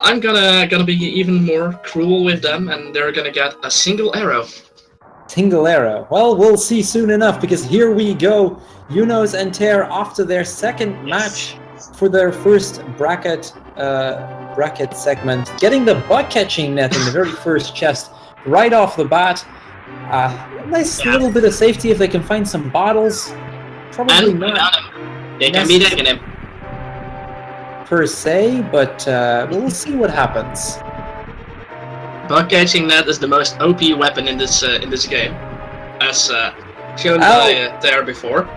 I'm gonna be even more cruel with them, and they're gonna get a single arrow. Single arrow. Well, we'll see soon enough, because here we go. Eunos and Tairr off to their second match for their first bracket segment, getting the butt-catching net in the very first chest right off the bat. Nice little bit of safety if they can find some bottles. Probably not. They can be taking him. Per se, but we'll see what happens. Butt-catching net is the most OP weapon in this game, as shown by Tairr before.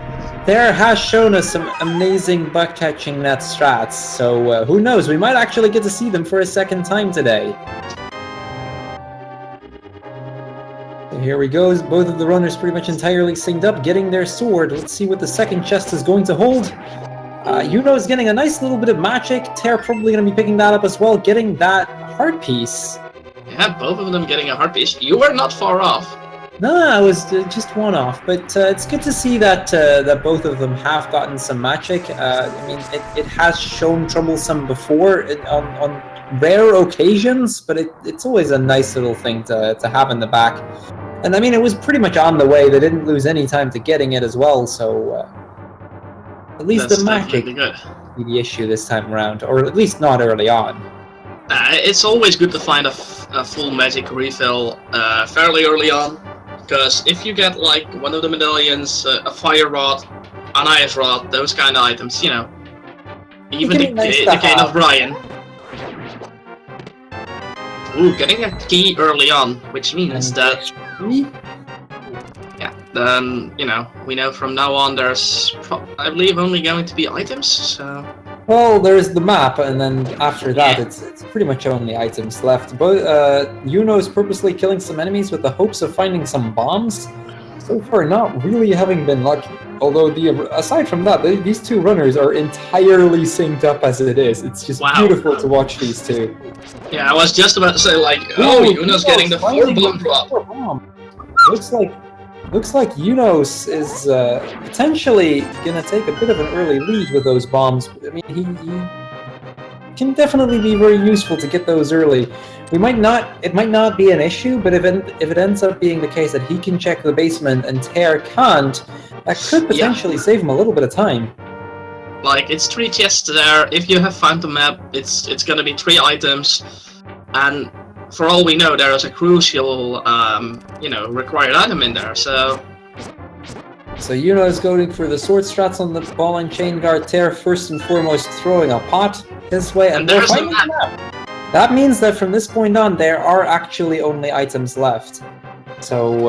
Tairr has shown us some amazing butt-catching net strats, so who knows, we might actually get to see them for a second time today. So here we go, both of the runners pretty much entirely synced up, getting their sword. Let's see what the second chest is going to hold. Eunos getting a nice little bit of magic. Tairr probably going to be picking that up as well, getting that heart piece. Yeah, both of them getting a heart piece. You were not far off. No, I was just one off, but it's good to see that that both of them have gotten some magic. I mean, it has shown troublesome before on rare occasions, but it's always a nice little thing to have in the back. And I mean, it was pretty much on the way. They didn't lose any time to getting it as well, so at least that's the magic be the issue this time around, or at least not early on. It's always good to find a full magic refill fairly early on, because if you get like one of the medallions, a fire rod, an ice rod, those kind of items, you know, even the Cane of Brian. Ooh, getting a key early on, which means that, then, you know, we know from now on there's, I believe, only going to be items, so... Well, there's the map, and then after that, it's pretty much only items left. But Eunos purposely killing some enemies with the hopes of finding some bombs. So far, not really having been lucky. Although, aside from that, these two runners are entirely synced up as it is. It's just beautiful to watch these two. Yeah, I was just about to say, like, Eunos getting the 4-bomb drop. Looks like Eunos is potentially going to take a bit of an early lead with those bombs. I mean, he can definitely be very useful to get those early. It might not be an issue, but if it ends up being the case that he can check the basement and Tairr can't, that could potentially save him a little bit of time. Like, it's 3 chests there. If you have found the map, it's going to be 3 items, and for all we know, there is a crucial, required item in there, so... So Eunos going for the sword strats on the ball and chain guard. Tairr first and foremost throwing a pot this way, and there's the map. That means that from this point on, there are actually only items left. So,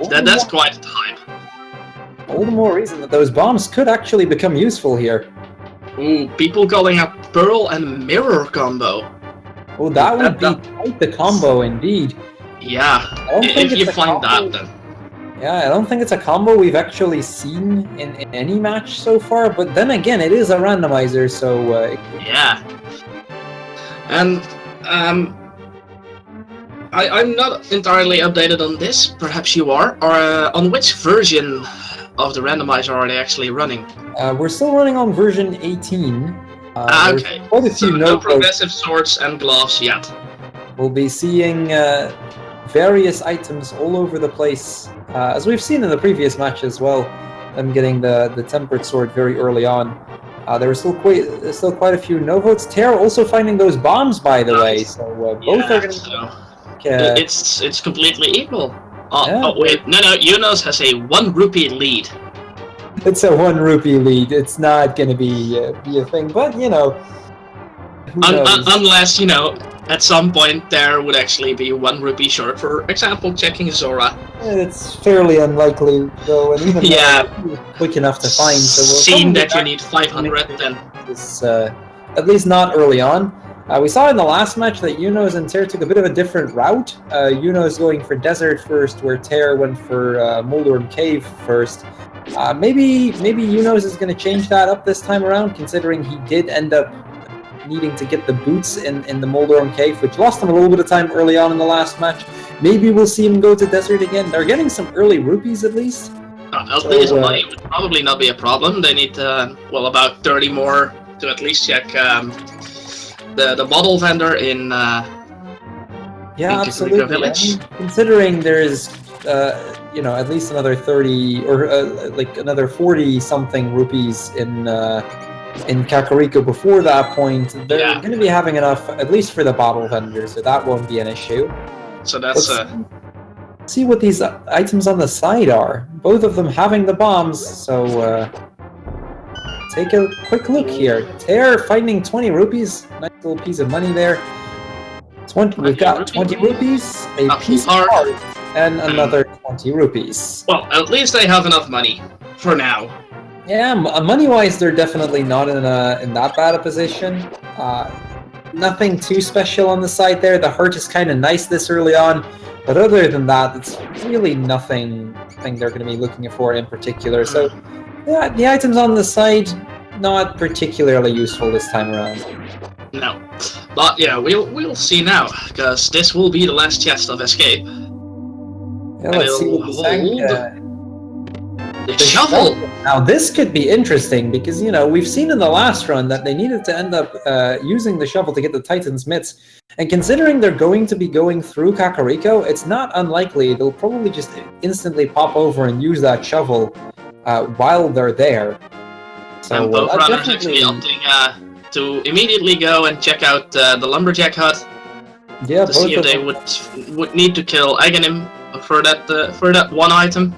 that's quite a time. All the more reason that those bombs could actually become useful here. Ooh, people calling a pearl and mirror combo. Oh, that would be quite the combo indeed. Yeah, if you find that, then. Yeah, I don't think it's a combo we've actually seen in any match so far, but then again, it is a randomizer, so... Yeah. And, I'm not entirely updated on this, perhaps you are, or on which version of the randomizer are they actually running? We're still running on version 18. Okay, so no progressive swords and gloves yet. We'll be seeing various items all over the place, as we've seen in the previous match as well. Them getting the tempered sword very early on. There were still quite a few no votes. Tairr also finding those bombs, by the way. So both are going to. It's completely equal. Oh wait, no, Eunos has a 1 rupee lead. It's a 1 rupee lead. It's not going to be a thing, but you know. Unless, you know, at some point there would actually be 1 rupee short, for example, checking Zora. It's fairly unlikely, though, and even quick enough to find. So seeing that you need 500, then it's at least not early on. We saw in the last match that Eunos and Tairr took a bit of a different route. Eunos going for desert first, where Tairr went for Moldorm Cave first. Maybe Eunos is going to change that up this time around, considering he did end up needing to get the boots in the Moldorm Cave, which lost him a little bit of time early on in the last match. Maybe we'll see him go to desert again. They're getting some early rupees at least. LP's money would probably not be a problem. They need about 30 more to at least check the bottle vendor in Yeah, in Kakariko absolutely. Village. I mean, considering there's, at least another 30 or like another 40 something rupees in Kakariko before that point, they're going to be having enough, at least for the bottle vendor, so that won't be an issue. So that's Let's see what these items on the side are. Both of them having the bombs, so take a quick look here. Tairr finding 20 rupees. Nice little piece of money there. We've got 20 rupees, a piece of art, and another 20 rupees. Well, at least they have enough money for now. Yeah, money-wise, they're definitely not in that bad a position. Nothing too special on the side there. The heart is kind of nice this early on, but other than that, it's really nothing they're going to be looking for in particular. So, yeah, the items on the side, not particularly useful this time around. No, but yeah, we'll see now, because this will be the last chest of escape. Yeah, let's see what the shovel. Now this could be interesting because we've seen in the last run that they needed to end up using the shovel to get the Titan's mitts, and considering they're going to be going through Kakariko, it's not unlikely they'll probably just instantly pop over and use that shovel while they're there. So and both runners actually opting to immediately go and check out the lumberjack hut. Yeah, to see if they would need to kill Aghanim for that one item.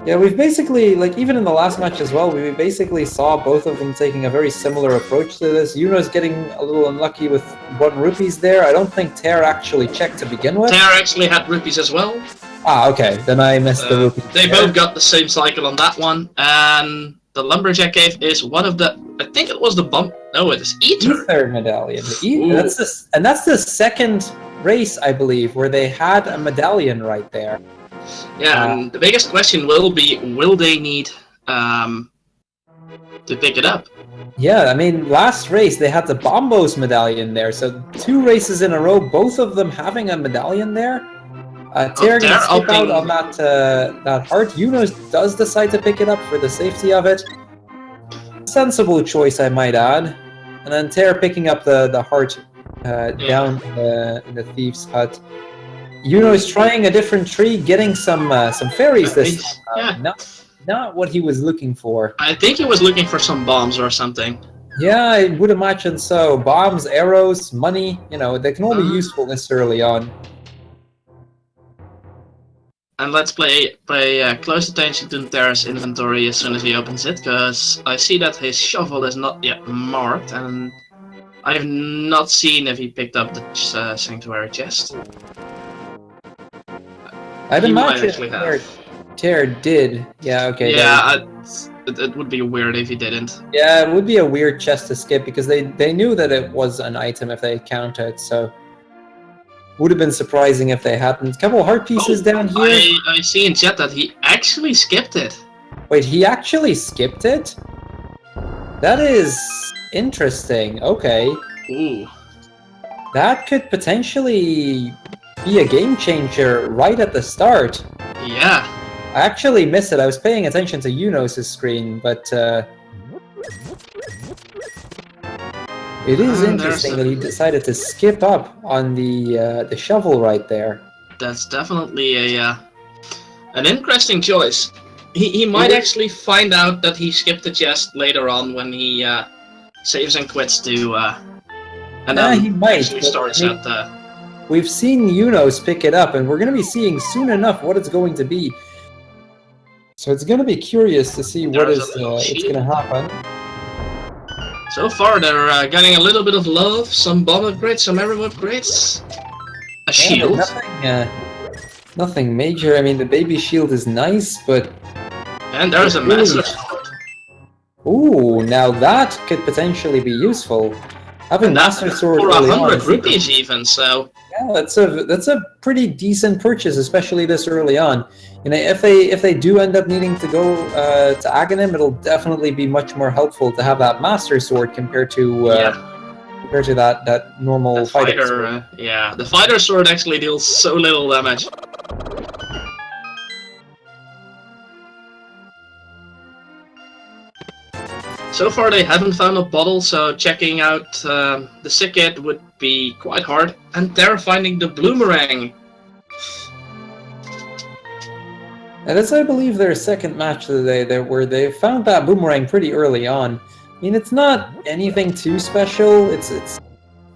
Yeah, we've basically, like, even in the last match as well, we basically saw both of them taking a very similar approach to this. Eunos getting a little unlucky with 1 rupees there. I don't think Tairr actually checked to begin with. Tairr actually had rupees as well. Ah, okay. Then I missed the rupees. They both got the same cycle on that one, and the lumberjack cave is one of the... I think it was the bump... No, it is Ether. Ether medallion. That's the second race, I believe, where they had a medallion right there. Yeah, and the biggest question will be, will they need to pick it up? Yeah, I mean, last race they had the Bombos medallion there, so 2 races in a row, both of them having a medallion there. Tairr gonna skip out on that heart. Eunos does decide to pick it up for the safety of it. Sensible choice, I might add. And then Tairr picking up the heart down in the thief's hut. Eunos trying a different tree, getting some fairies this time. Not what he was looking for. I think he was looking for some bombs or something. Yeah, I would imagine so. Bombs, arrows, money, they can all be useful this early on. And let's pay close attention to Tairr's inventory as soon as he opens it, because I see that his shovel is not yet marked, and I have not seen if he picked up the sanctuary chest. I'd imagine Tairr did. Yeah, okay. Yeah, it would be weird if he didn't. Yeah, it would be a weird chest to skip, because they knew that it was an item if they counted, so... Would have been surprising if they hadn't. A couple heart pieces down here. I see in chat that he actually skipped it. Wait, he actually skipped it? That is interesting. Okay. Ooh. That could potentially be a game changer right at the start. Yeah. I actually missed it. I was paying attention to Eunos' screen, but it is interesting that he decided to skip up on the shovel right there. That's definitely an interesting choice. He might actually find out that he skipped the chest later on when he saves and quits to, and then he might actually starts at the... We've seen Eunos pick it up, and we're going to be seeing soon enough what it's going to be. So it's going to be curious to see what is going to happen. So far, they're getting a little bit of love, some bomb upgrades, some arrow upgrades, a shield. Nothing major. I mean, the baby shield is nice, but... And there's a master sword. Ooh, now that could potentially be useful. Having master sword for early 100 rupees even, so... Yeah, that's a pretty decent purchase, especially this early on. If they do end up needing to go to Aghanim, it'll definitely be much more helpful to have that master sword compared to that normal fighter sword. Yeah, the fighter sword actually deals so little damage. So So far they haven't found a bottle, so checking out the Sickit would be quite hard. And they're finding the Bloomerang. And that's, I believe, their second match of the day, where they found that Boomerang pretty early on. I mean, it's not anything too special. It's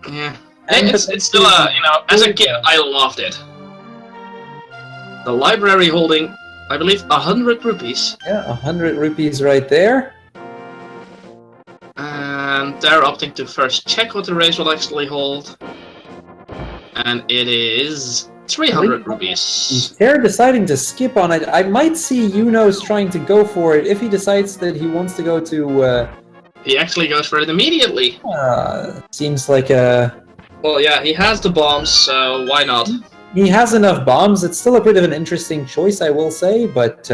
yeah. It's still you know, as a kid, I loved it. The library holding, I believe, 100 rupees. Yeah, 100 rupees right there. And they're opting to first check what the race will actually hold. And it is 300 rupees. They're deciding to skip on it. I might see Eunos trying to go for it if he decides that he wants to go to... He actually goes for it immediately. Seems like a... Well, yeah, he has the bombs, so why not? He has enough bombs. It's still a bit of an interesting choice, I will say, but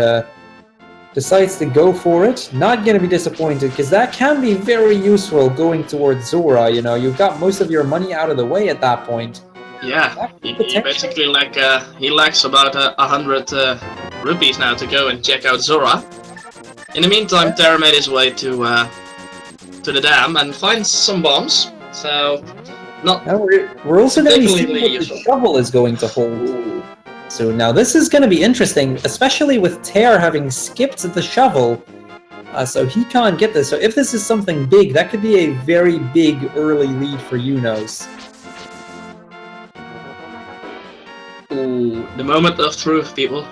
decides to go for it. Not going to be disappointed, because that can be very useful going towards Zora. You know, you've got most of your money out of the way at that point. Yeah, he basically he lacks about 100 rupees now to go and check out Zora. In the meantime, Tairr made his way to the dam and finds some bombs. So, not. Now we're also going to see what the shovel is going to hold. So now this is going to be interesting, especially with Tairr having skipped the shovel, so he can't get this. So if this is something big, that could be a very big early lead for Eunos. Ooh, the moment of truth, people.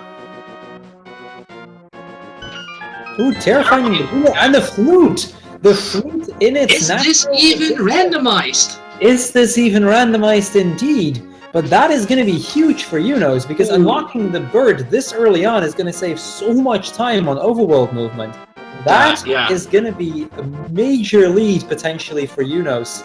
Ooh, Tairr finding the bullet and the flute! The flute in its natural... Is this even randomized? Is this even randomized indeed? But that is going to be huge for Eunos, because unlocking the bird this early on is going to save so much time on overworld movement. That is going to be a major lead potentially for Eunos.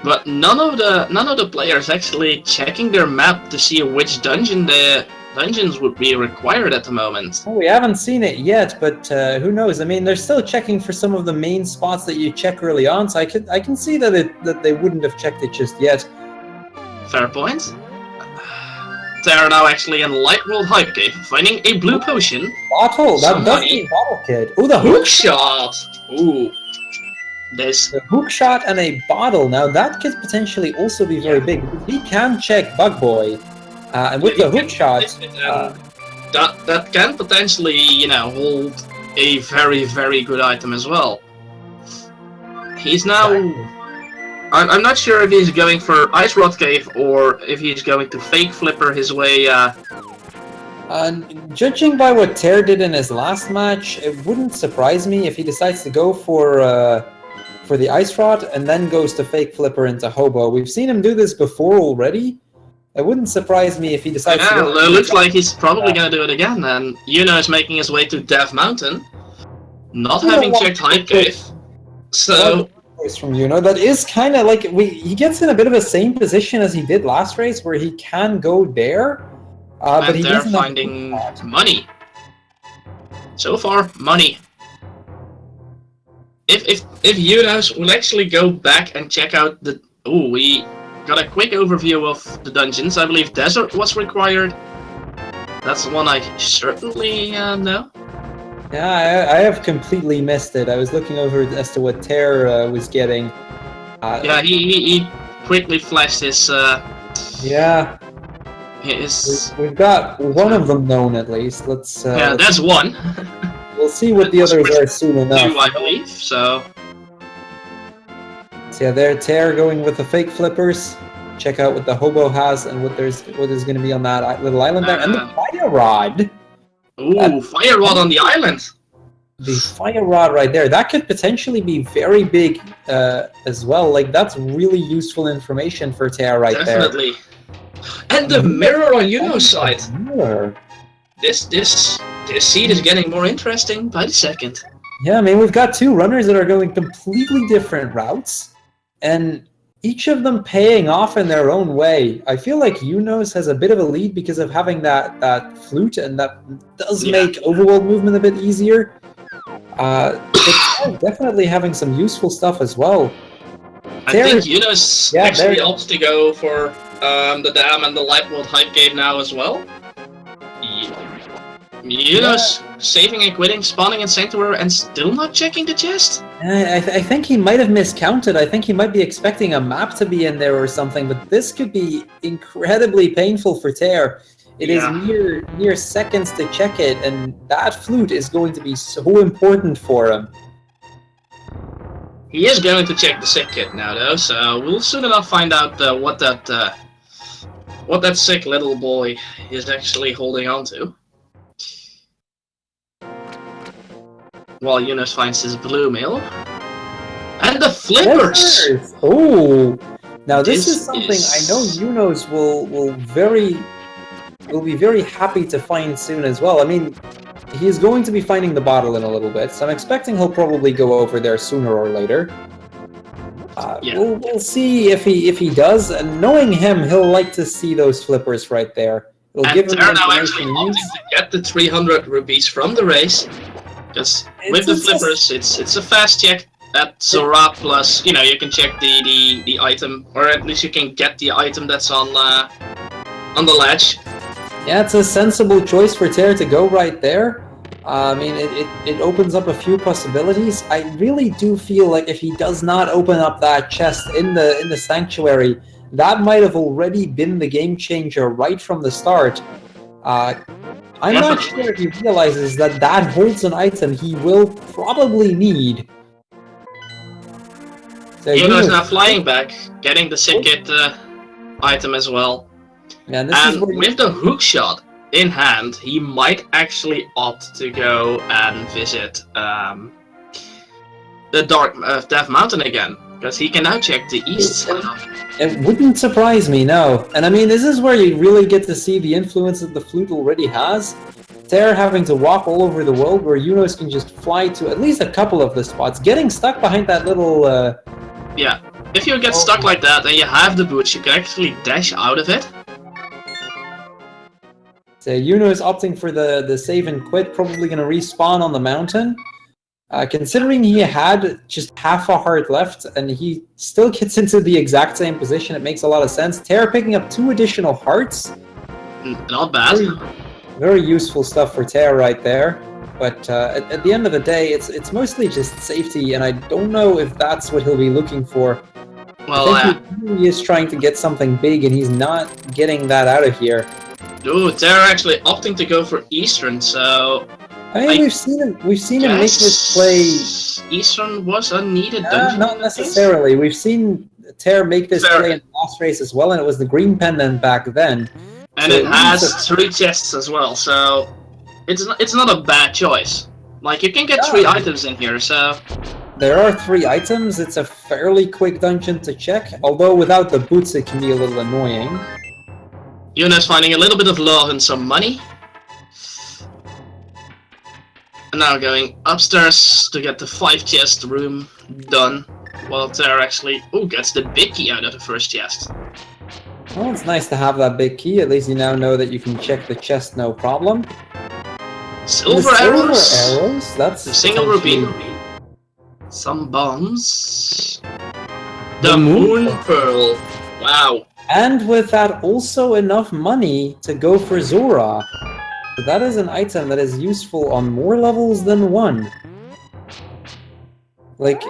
But none of the players actually checking their map to see which dungeons would be required at the moment. Well, we haven't seen it yet, but who knows? I mean, they're still checking for some of the main spots that you check early on, so I can see that they wouldn't have checked it just yet. Fair point. They are now actually in Light World Hype Cave, finding a blue potion. Bottle! That does mean bottle kid. Oh, the hook shot! Ooh. The hook shot and a bottle. Now that could potentially also be very big. He can check Bug Boy, and with the hook shot, that can potentially, you know, hold a very, very good item as well. He's now. I'm not sure if he's going for Ice Rod Cave or if he's going to fake flipper his way. Judging by what Tairr did in his last match, it wouldn't surprise me if he decides to go for the Ice Rod and then goes to fake flipper into Hobo. We've seen him do this before already. It wouldn't surprise me if he decides to go... it looks like he's probably going to do it again, and Eunos is making his way to Death Mountain, not having checked Hype Cave. So... From Eunos, that is kind of like... he gets in a bit of the same position as he did last race, where he can go there, but they're finding money. So far, money. If Eunos will actually go back and check out the... Ooh, we got a quick overview of the dungeons. I believe Desert was required. That's the one I certainly know. Yeah, I have completely missed it. I was looking over as to what Tairr was getting. Yeah, he quickly flashed his... yeah. We've got one of them known at least. Let's. Yeah, that's one. We'll see what the others are soon enough. Two, I believe. So yeah, there Tairr going with the fake flippers. Check out what the Hobo has and what is going to be on that little island there, and the fire rod. Ooh, fire rod on the island. The fire rod right there. That could potentially be very big as well. Like that's really useful information for Tairr right there. Definitely. And the mirror on Eunos' side. Mirror. This seed is getting more interesting by the second. Yeah, I mean we've got two runners that are going completely different routes, and each of them paying off in their own way. I feel like Eunos has a bit of a lead because of having that flute, and that does make overworld movement a bit easier. But definitely having some useful stuff as well. I think Eunos actually opts to go for the dam and the Light World Hype Cave now as well. Eunos saving and quitting, spawning in Sanctuary, and still not checking the chest? I think he might have miscounted. I think he might be expecting a map to be in there or something, but this could be incredibly painful for Tairr. It is mere seconds to check it, and that flute is going to be so important for him. He is going to check the sick kit now, though, so we'll soon enough find out what that sick little boy is actually holding on to. While Eunos finds his blue mail. And the flippers! Oh! Now this is something I know Eunos will be very happy to find soon as well. I mean, he's going to be finding the bottle in a little bit, so I'm expecting he'll probably go over there sooner or later. We'll see if he does, and knowing him, he'll like to see those flippers right there. It'll give him they're now actually opting to get the 300 rupees from the race. Because with the flippers, it's a fast check at Zora, plus, you can check the item, or at least you can get the item that's on the ledge. Yeah, it's a sensible choice for Tairr to go right there. I mean, it opens up a few possibilities. I really do feel like if he does not open up that chest in the Sanctuary, that might have already been the game changer right from the start. I'm not sure if he realizes that holds an item he will probably need. So Eunos now flying back, getting the sick kit item as well. Yeah, and with the hook shot in hand, he might actually opt to go and visit the Dark Death Mountain again, because he can now check the east side. It wouldn't surprise me, no. And I mean, this is where you really get to see the influence that the flute already has. Tairr having to walk all over the world, where Eunos can just fly to at least a couple of the spots. Getting stuck behind that little... Yeah, if you get stuck like that and you have the boots, you can actually dash out of it. So Eunos opting for the save and quit, probably going to respawn on the mountain. Considering he had just half a heart left, and he still gets into the exact same position, it makes a lot of sense. Tairr picking up 2 additional hearts. Not bad. Very useful stuff for Tairr right there. But at the end of the day, it's mostly just safety, and I don't know if that's what he'll be looking for. Well, I think he is trying to get something big, and he's not getting that out of here. Ooh, Tairr actually opting to go for Eastern, so... I mean, we've seen him make this play... Eastern was a needed dungeon. Not necessarily. We've seen Tairr make this play in the last race as well, and it was the green pendant back then. And so it has 3 chests as well, so it's not a bad choice. Like, you can get 3 items in here, so... There are 3 items. It's a fairly quick dungeon to check, although without the boots it can be a little annoying. Eunos finding a little bit of love and some money. And now going upstairs to get the 5 chest room done. While Tairr actually gets the big key out of the first chest. Well, it's nice to have that big key. At least you now know that you can check the chest no problem. Silver arrows. That's a single rupee. Some bombs. The moon pearl. Wow. And with that, also enough money to go for Zora. So that is an item that is useful on more levels than 1. Like,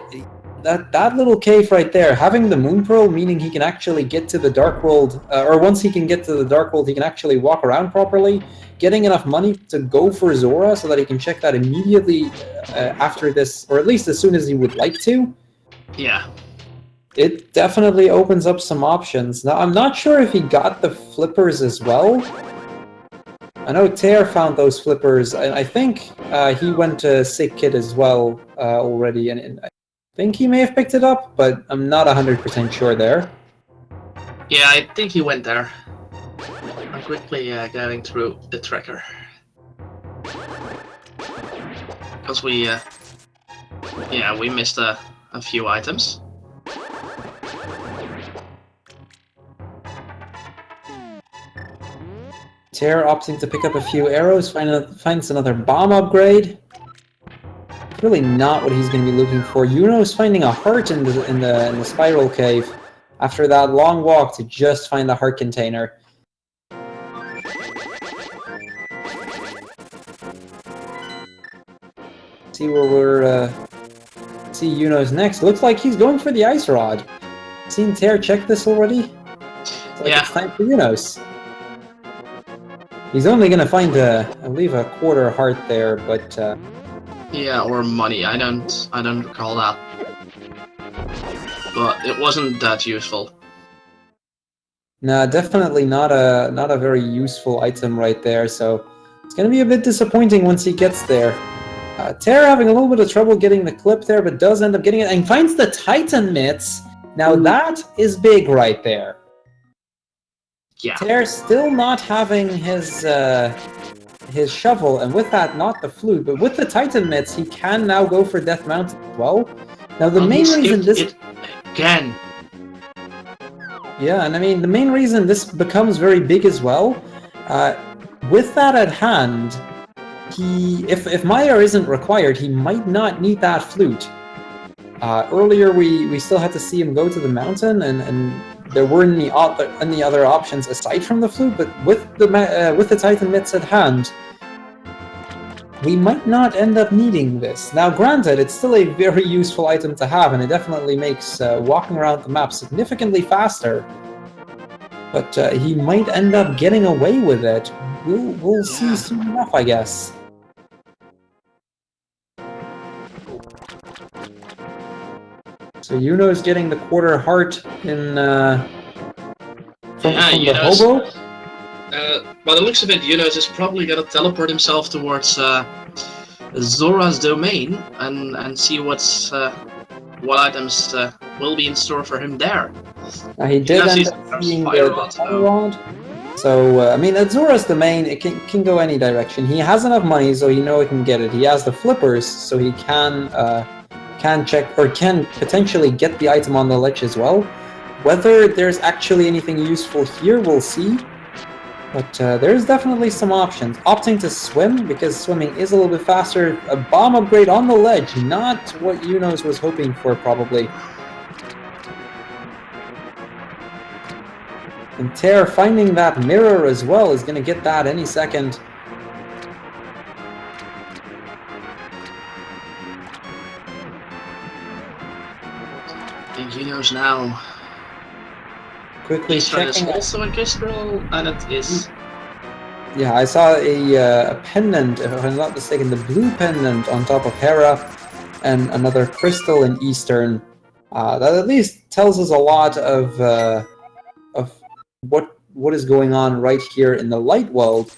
that little cave right there, having the Moon Pearl, meaning he can actually get to the Dark World, or once he can get to the Dark World, he can actually walk around properly, getting enough money to go for Zora so that he can check that immediately after this, or at least as soon as he would like to. Yeah. It definitely opens up some options. Now, I'm not sure if he got the flippers as well. I know Tairr found those flippers, and I think he went to Sick Kid as well already, and I think he may have picked it up, but I'm not 100% sure there. Yeah, I think he went there. I'm quickly going through the tracker. Because we missed a few items. Tairr opting to pick up a few arrows, finds another bomb upgrade. Really not what he's going to be looking for. Eunos finding a heart in the spiral cave after that long walk to just find the heart container. see where we're see Eunos next. Looks like he's going for the ice rod. Seen Tairr check this already? It's like it's time for Eunos. He's only gonna find I believe a quarter heart there, but yeah, or money. I don't recall that, but it wasn't that useful. No, definitely not a very useful item right there. So it's gonna be a bit disappointing once he gets there. Tairr having a little bit of trouble getting the clip there, but does end up getting it and finds the Titan mitts. Now that is big right there. Yeah. Tairr still not having his shovel, and with that, not the flute, but with the Titan mitts, he can now go for Death Mountain as well. Now the main reason this again. Yeah, and I mean the main reason this becomes very big as well, with that at hand, if Meyer isn't required, he might not need that flute. Earlier we still had to see him go to the mountain, and there weren't any other options aside from the flute. But with the Titan mitts at hand, we might not end up needing this. Now, granted, it's still a very useful item to have, and it definitely makes walking around the map significantly faster. But he might end up getting away with it. We'll see soon enough, I guess. So Eunos getting the quarter heart in from the hobo. By the looks of it, Eunos is probably gonna teleport himself towards Zora's domain and see what items will be in store for him there. He did end up seeing the rod. So I mean, at Zora's domain, it can go any direction. He has enough money, so he can get it. He has the flippers, so he can check or can potentially get the item on the ledge as well. Whether there's actually anything useful here, we'll see. But there's definitely some options. Opting to swim, because swimming is a little bit faster. A bomb upgrade on the ledge, not what Eunos was hoping for, probably. And Tairr finding that mirror as well is going to get that any second. And Eunos now. Quickly checking. Also a crystal, and it is. Yeah, I saw a pendant, if I'm not mistaken, the blue pendant on top of Hera, and another crystal in Eastern. That at least tells us a lot of what is going on right here in the light world.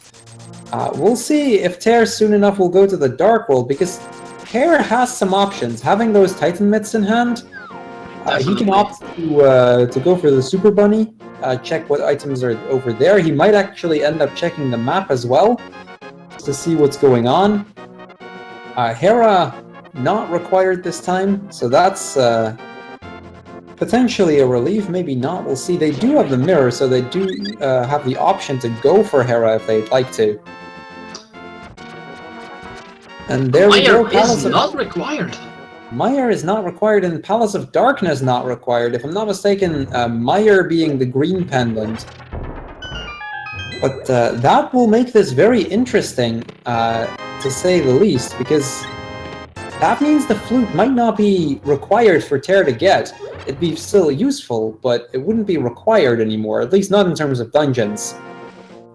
We'll see if Tairr soon enough will go to the dark world, because Tairr has some options. Having those Titan mitts in hand, he can opt to go for the Super Bunny, check what items are over there. He might actually end up checking the map as well to see what's going on. Hera not required this time, so that's potentially a relief, maybe not. We'll see. They do have the mirror, so they do have the option to go for Hera if they'd like to. And there we go. Meyer is not required. Meyer is not required, and Palace of Darkness not required. If I'm not mistaken, Meyer being the green pendant. But that will make this very interesting, to say the least, because that means the flute might not be required for Tairr to get. It'd be still useful, but it wouldn't be required anymore, at least not in terms of dungeons.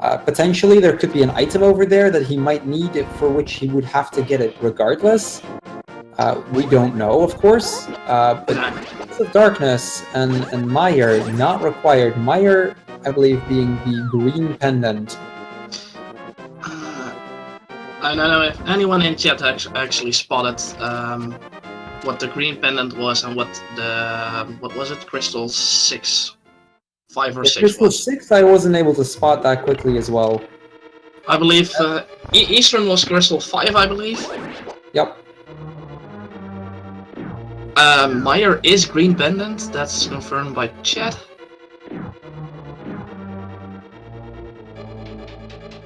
Potentially there could be an item over there that he might need, for which he would have to get it regardless. We don't know, of course, but Palace of Darkness and Meyer not required. Meyer, I believe, being the green pendant. I don't know if anyone in chat actually spotted what the green pendant was and what was it? Crystal 6, 5 or 6 Crystal was. 6, I wasn't able to spot that quickly as well. I believe Eastern was Crystal 5, I believe. Yep. Meyer is green pendant. That's confirmed by chat.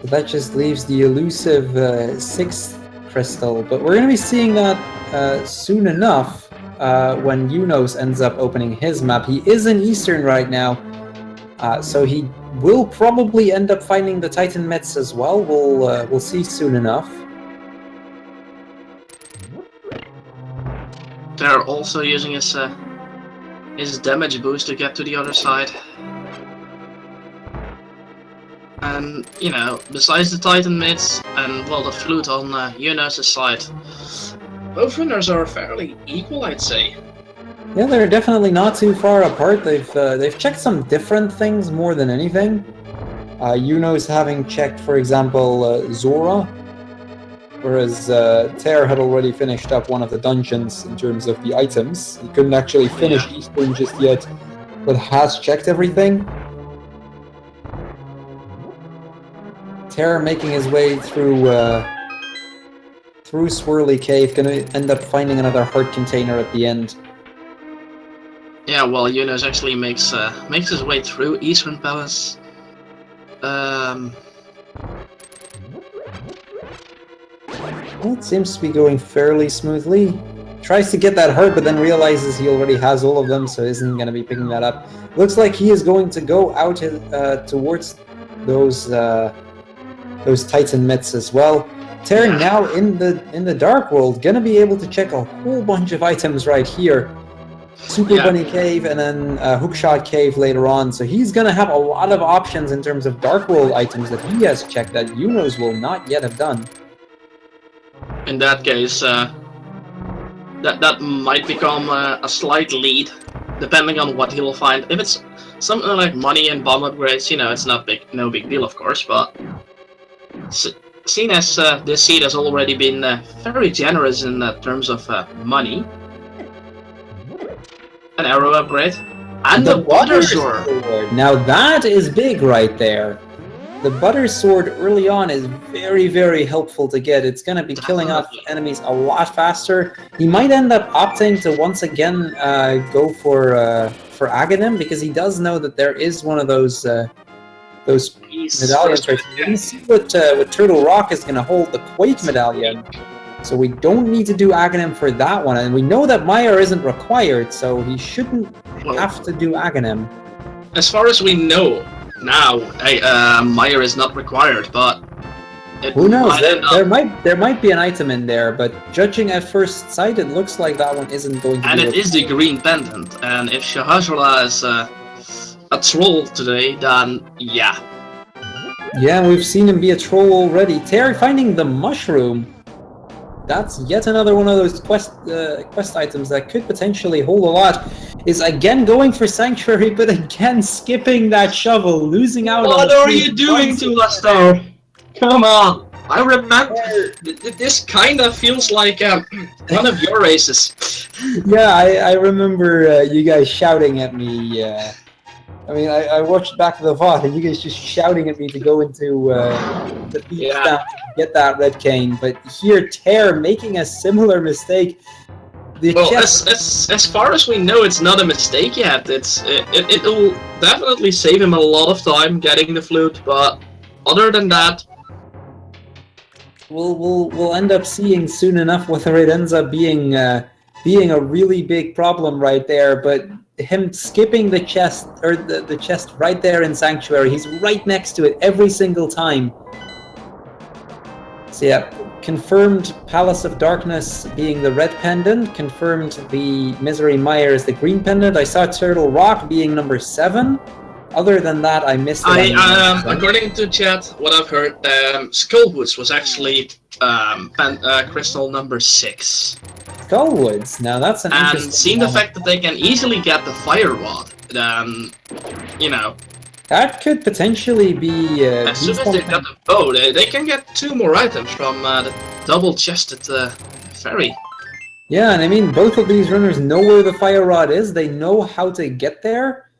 That just leaves the elusive 6th crystal, but we're going to be seeing that soon enough when Eunos ends up opening his map. He is in Eastern right now, so he will probably end up finding the Titan mitts as well. We'll see soon enough. Tairr also using his damage boost to get to the other side. And, you know, besides the Titan mids and, well, the flute on Eunos' side, both runners are fairly equal, I'd say. Yeah, they're definitely not too far apart. They've checked some different things more than anything. Eunos having checked, for example, Zora, whereas Tairr had already finished up one of the dungeons in terms of the items. He couldn't actually finish Eastern just yet, but has checked everything. Tairr making his way through Swirly Cave, gonna end up finding another heart container at the end. Yeah, well, Eunos actually makes his way through Eastern Palace. Well, it seems to be going fairly smoothly. Tries to get that heart, but then realizes he already has all of them, so isn't going to be picking that up. Looks like he is going to go out towards those Titan myths as well. Tairr now in the Dark World, gonna be able to check a whole bunch of items right here. Super Bunny Cave and then Hookshot Cave later on, so he's gonna have a lot of options in terms of Dark World items that he has checked that Eunos will not yet have done. In that case, that might become a slight lead, depending on what he'll find. If it's something like money and bomb upgrades, you know, it's no big deal, of course, but seen as this seed has already been very generous in terms of money, an arrow upgrade, and the butter sword. Now that is big right there. The butter sword early on is very, very helpful to get. It's going to be killing off enemies a lot faster. He might end up opting to once again go for Aghanim, because he does know that there is one of those medallions. We see what Turtle Rock is going to hold, the Quake medallion. So we don't need to do Aghanim for that one, and we know that Meyer isn't required, so he shouldn't have to do Aghanim. As far as we know now, Meyer is not required, but who knows? There might be an item in there, but judging at first sight, it looks like that one isn't going to be. And it is the green pendant, and if Shahazrala is a troll today, then yeah. Yeah, we've seen him be a troll already. Tairr finding the mushroom. That's yet another one of those quest items that could potentially hold a lot. Is again going for Sanctuary, but again skipping that shovel, losing out. What are you doing to us, though? Come on! I remember this kind of feels like one of your races. Yeah, I remember you guys shouting at me. I mean, I watched back the VOD and you guys just shouting at me to go into the beach down to get that red cane. But here, Tairr making a similar mistake. As far as we know, it's not a mistake yet. It'll definitely save him a lot of time getting the flute. But other than that, we'll end up seeing soon enough whether it ends up being a really big problem right there. But him skipping the chest, or the chest right there in Sanctuary, he's right next to it every single time. So yeah, confirmed Palace of Darkness being the red pendant, confirmed the Misery Mire is the green pendant. I saw Turtle Rock being number 7. Other than that, I missed it. According to chat, what I've heard, Skullwoods was actually crystal number 6. Skullwoods. Now that's an interesting. And seeing the fact that they can easily get the fire rod, you know, that could potentially be. As soon as they got the bow, they can get 2 more items from the double-chested fairy. Yeah, and I mean, both of these runners know where the fire rod is. They know how to get there,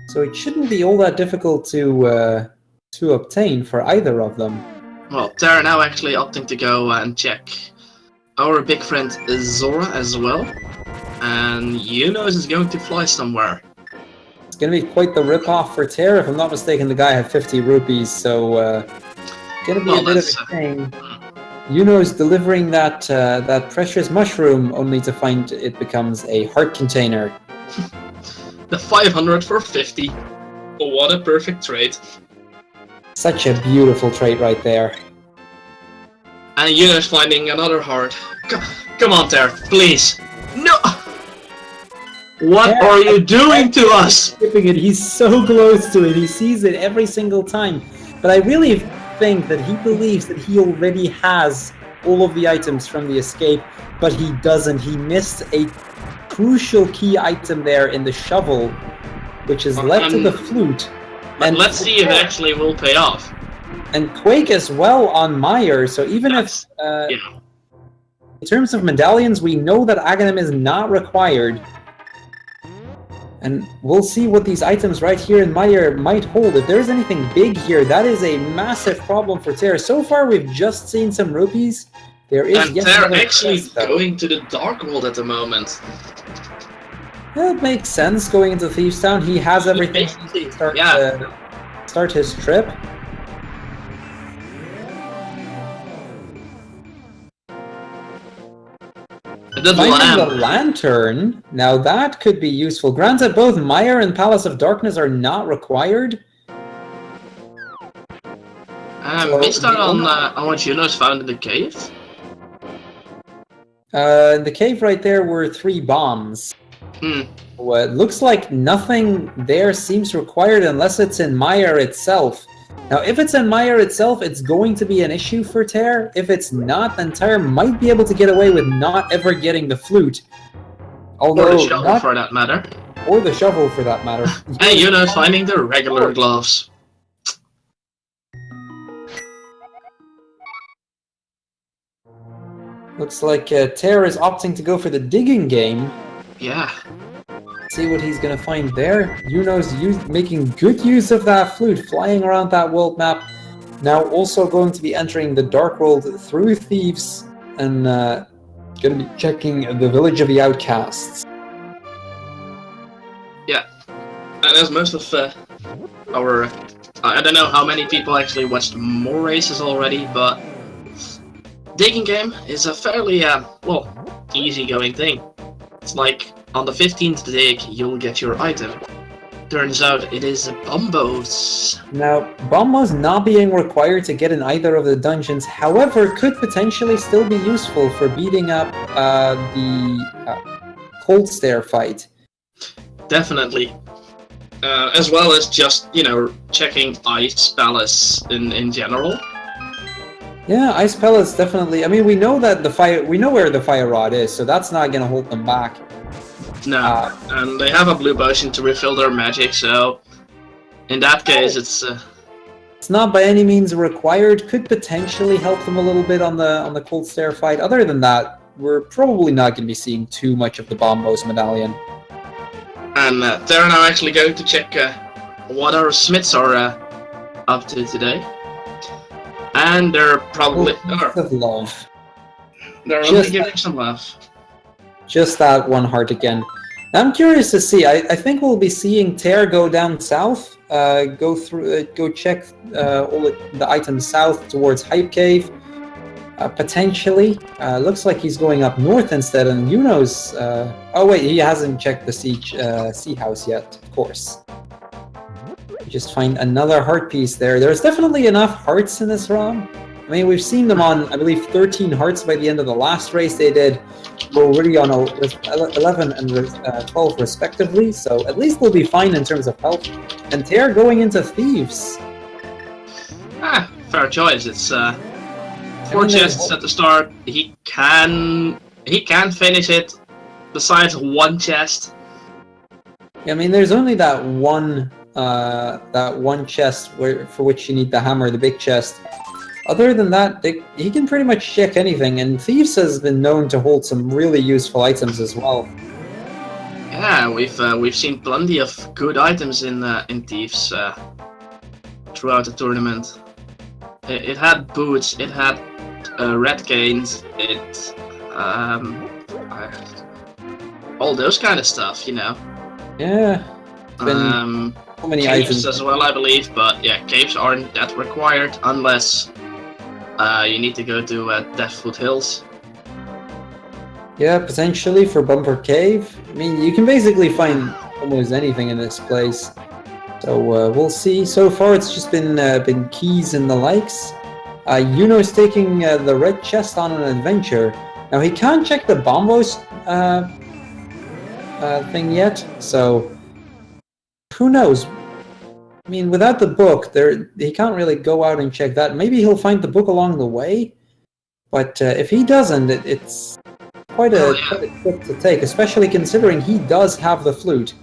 so it shouldn't be all that difficult to obtain for either of them. Well, Tairr now actually opting to go and check our big friend Zora as well, and Eunos is going to fly somewhere. It's going to be quite the rip-off for Tairr. If I'm not mistaken, the guy had 50 rupees, so going to be a bit of a thing. Eunos delivering that precious mushroom, only to find it becomes a heart container. The 500 for 50. What a perfect trade. Such a beautiful trait right there. And Eunos finding another heart. Come on, Tairr, please. No! What Tairr are you doing to us? skipping it. He's so close to it. He sees it every single time. But I really think that he believes that he already has all of the items from the escape, but he doesn't. He missed a crucial key item there in the shovel, which has led to the flute. And let's see if it actually will pay off. And Quake as well on Meyer. So even if, in terms of medallions, we know that Aghanim is not required. And we'll see what these items right here in Meyer might hold. If there's anything big here, that is a massive problem for Tairr. So far, we've just seen some rupees. There is and Tairr actually going to the Dark World at the moment. Yeah, it makes sense going into Thieves Town. He has everything to start his trip. Finding the lantern, now that could be useful. Granted, both Meyer and Palace of Darkness are not required. Missed out on what Eunos found in the cave? In the cave right there were 3 bombs. Well, it looks like nothing there seems required unless it's in Meyer itself. Now, if it's in Meyer itself, it's going to be an issue for Tairr. If it's not, then Tairr might be able to get away with not ever getting the flute. Although, or the shovel, for that matter. Or the shovel, for that matter. Hey, you know, finding the regular gloves. Looks like Tairr is opting to go for the digging game. Yeah. See what he's gonna find there. Eunos making good use of that flute, flying around that world map. Now also going to be entering the Dark World through Thieves and gonna be checking the Village of the Outcasts. Yeah, and as most of our... I don't know how many people actually watched more races already, but digging game is a fairly, well, easy-going thing. It's like, on the 15th dig, you'll get your item. Turns out it is bombos. Now, bombos not being required to get in either of the dungeons, however, could potentially still be useful for beating up the Cold Stare fight. Definitely. As well as just, you know, checking Ice Palace in general. Yeah, Ice Palace definitely. I mean, we know that we know where the Fire Rod is, so that's not going to hold them back. No, and they have a blue potion to refill their magic, so in that case, it's not by any means required. Could potentially help them a little bit on the Cold Stare fight. Other than that, we're probably not going to be seeing too much of the Bombos medallion. And they're now actually going to check what our smiths are up to today. And they're probably... of love. They're only giving some love. Just that one heart again. I'm curious to see. I think we'll be seeing Tairr go down south, go check all the items south towards Hype Cave. Potentially. Looks like he's going up north instead, and Eunos... oh wait, he hasn't checked the Sea House yet, of course. Just find another heart piece there. There's definitely enough hearts in this ROM. I mean, we've seen them on, I believe, 13 hearts by the end of the last race they did. We're already on 11 and 12 respectively, so at least they'll be fine in terms of health. And Tairr going into Thieves. Fair choice. It's 4 chests at the start. He can finish it. Besides 1 chest. Yeah, I mean, there's only that one chest for which you need the hammer, the big chest. Other than that, he can pretty much check anything, and Thieves has been known to hold some really useful items as well. Yeah, we've seen plenty of good items in Thieves throughout the tournament. It had boots, it had red canes, it all those kind of stuff, you know. Yeah. Been so many items as well, I believe, but yeah, caves aren't that required unless you need to go to Deathfoot Hills. Yeah, potentially for Bumper Cave. I mean, you can basically find almost anything in this place. So we'll see. So far, it's just been keys and the likes. Eunos taking the red chest on an adventure. Now he can't check the Bombos thing yet, so who knows? I mean, without the book, he can't really go out and check that. Maybe he'll find the book along the way, but if he doesn't, it's quite a trip to take, especially considering he does have the flute.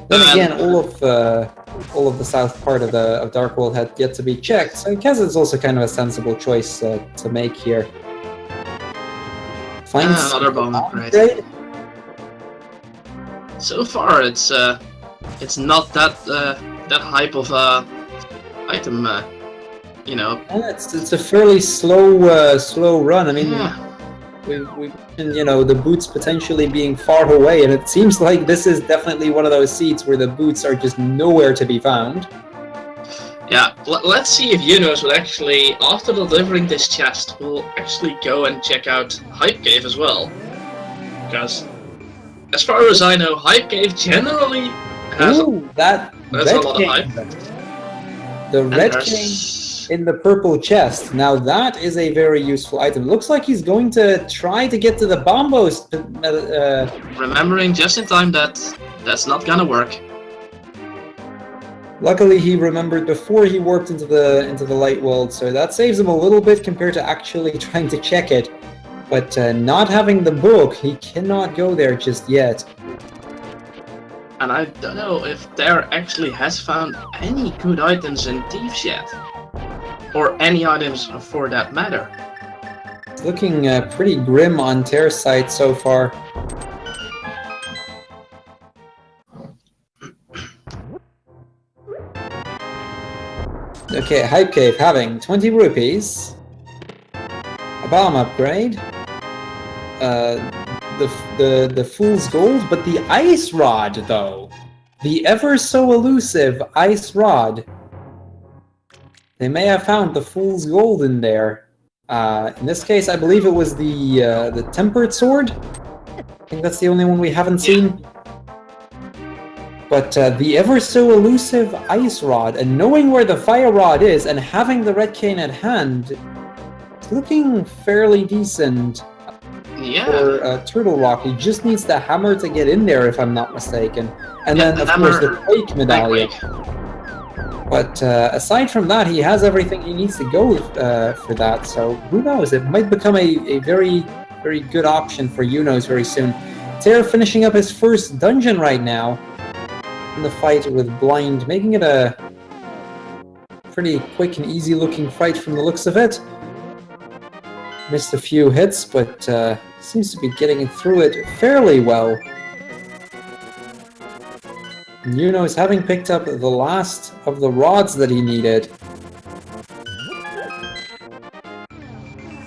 Then again, all of the south part of Darkworld had yet to be checked, so I guess it's also kind of a sensible choice to make here. Find another bomb upgrade. So far, it's not that hype of item, you know. Yeah, it's a fairly slow run. I mean, we mentioned, you know, the boots potentially being far away, and it seems like this is definitely one of those seats where the boots are just nowhere to be found. Yeah, let's see if Eunos will actually, after delivering this chest, will actually go and check out Hype Cave as well. Because, as far as I know, Hype Cave generally has a lot of hype. The red king in the purple chest. Now that is a very useful item. Looks like he's going to try to get to the bombos. Remembering just in time that that's not gonna work. Luckily, he remembered before he warped into the light world, so that saves him a little bit compared to actually trying to check it. But not having the book, he cannot go there just yet. And I don't know if Tairr actually has found any good items in Thieves yet. Or any items for that matter. It's looking pretty grim on Tairr's side so far. Okay, Hype Cave having 20 rupees, a bomb upgrade, the Fool's Gold, but the Ice Rod, though. The ever so elusive Ice Rod. They may have found the Fool's Gold in there. In this case, I believe it was the Tempered Sword. I think that's the only one we haven't seen. But the ever so elusive Ice Rod, and knowing where the Fire Rod is, and having the Red Cane at hand, it's looking fairly decent for Turtle Rock. He just needs the hammer to get in there, if I'm not mistaken. And then, of course, the Quake Medallion. But aside from that, he has everything he needs to go for that, so who knows, it might become a very, very good option for Eunos very soon. Tairr finishing up his first dungeon right now in the fight with Blind, making it a pretty quick and easy looking fight from the looks of it. Missed a few hits, but seems to be getting through it fairly well. Eunos having picked up the last of the rods that he needed.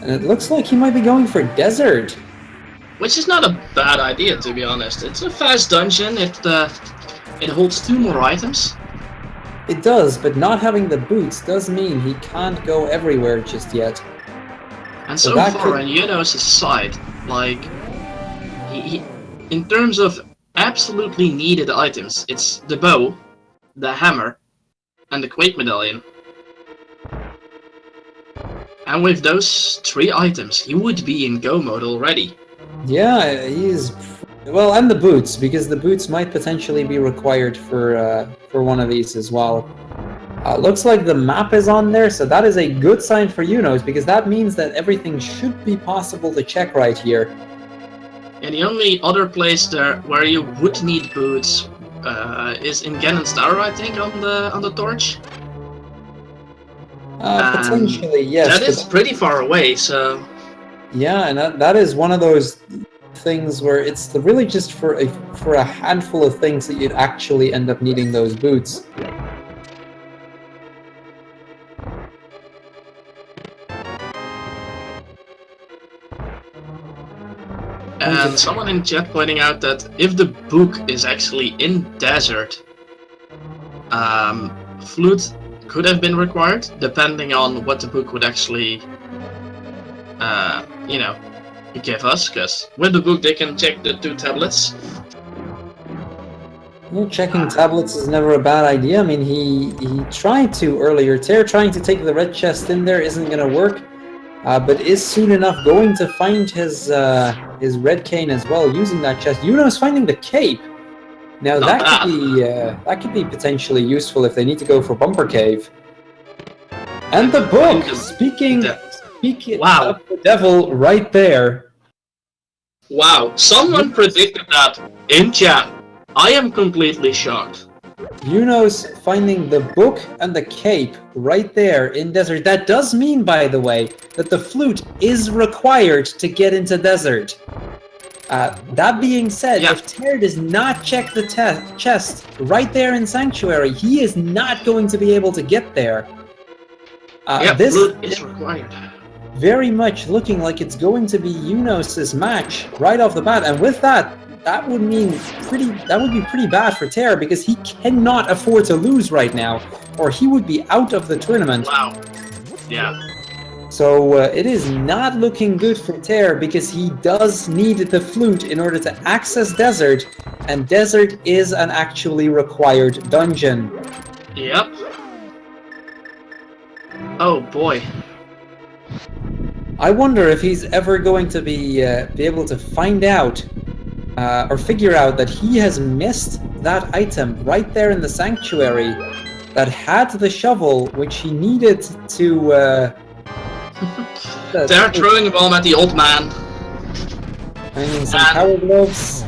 And it looks like he might be going for Desert. Which is not a bad idea, to be honest. It's a fast dungeon, it holds 2 more items. It does, but not having the boots does mean he can't go everywhere just yet. And so far on Eunos' side, like, he, in terms of absolutely needed items, it's the bow, the hammer, and the Quake Medallion. And with those 3 items, he would be in go mode already. Yeah, he's... well, and the boots, because the boots might potentially be required for one of these as well. Looks like the map is on there, so that is a good sign for Eunos, because that means that everything should be possible to check right here. And the only other place there where you would need boots is in Ganon's Tower, I think, on the torch. Potentially, yes. That is pretty far away, so... Yeah, and that is one of those things where it's really just for a handful of things that you'd actually end up needing those boots. And someone in chat pointing out that if the book is actually in Desert, Flute could have been required, depending on what the book would actually, you know, give us, because with the book they can check the 2 tablets. Well, checking tablets is never a bad idea. I mean, he tried to earlier. Tairr trying to take the red chest in there isn't going to work. but is soon enough going to find his red cane as well, using that chest. Eunos finding the cape. Now that could be potentially useful if they need to go for Bumper Cave. And the book. Speaking wow. of the devil, right there. Wow, someone predicted that in chat. I am completely shocked. Eunos finding the book and the cape right there in desert. That does mean, by the way, that the flute is required to get into desert. That being said, if Tairr does not check the chest right there in Sanctuary, he is not going to be able to get there. This flute is required. Very much looking like it's going to be Eunos' match right off the bat, and with that, that would be pretty bad for Tairr because he cannot afford to lose right now, or he would be out of the tournament. Wow. Yeah. So it is not looking good for Tairr because he does need the flute in order to access desert, and desert is an actually required dungeon. Yep. Oh boy. I wonder if he's ever going to be able to find out or figure out that he has missed that item right there in the Sanctuary that had the shovel, which he needed to... They're throwing a bomb at the old man. I mean, some power gloves.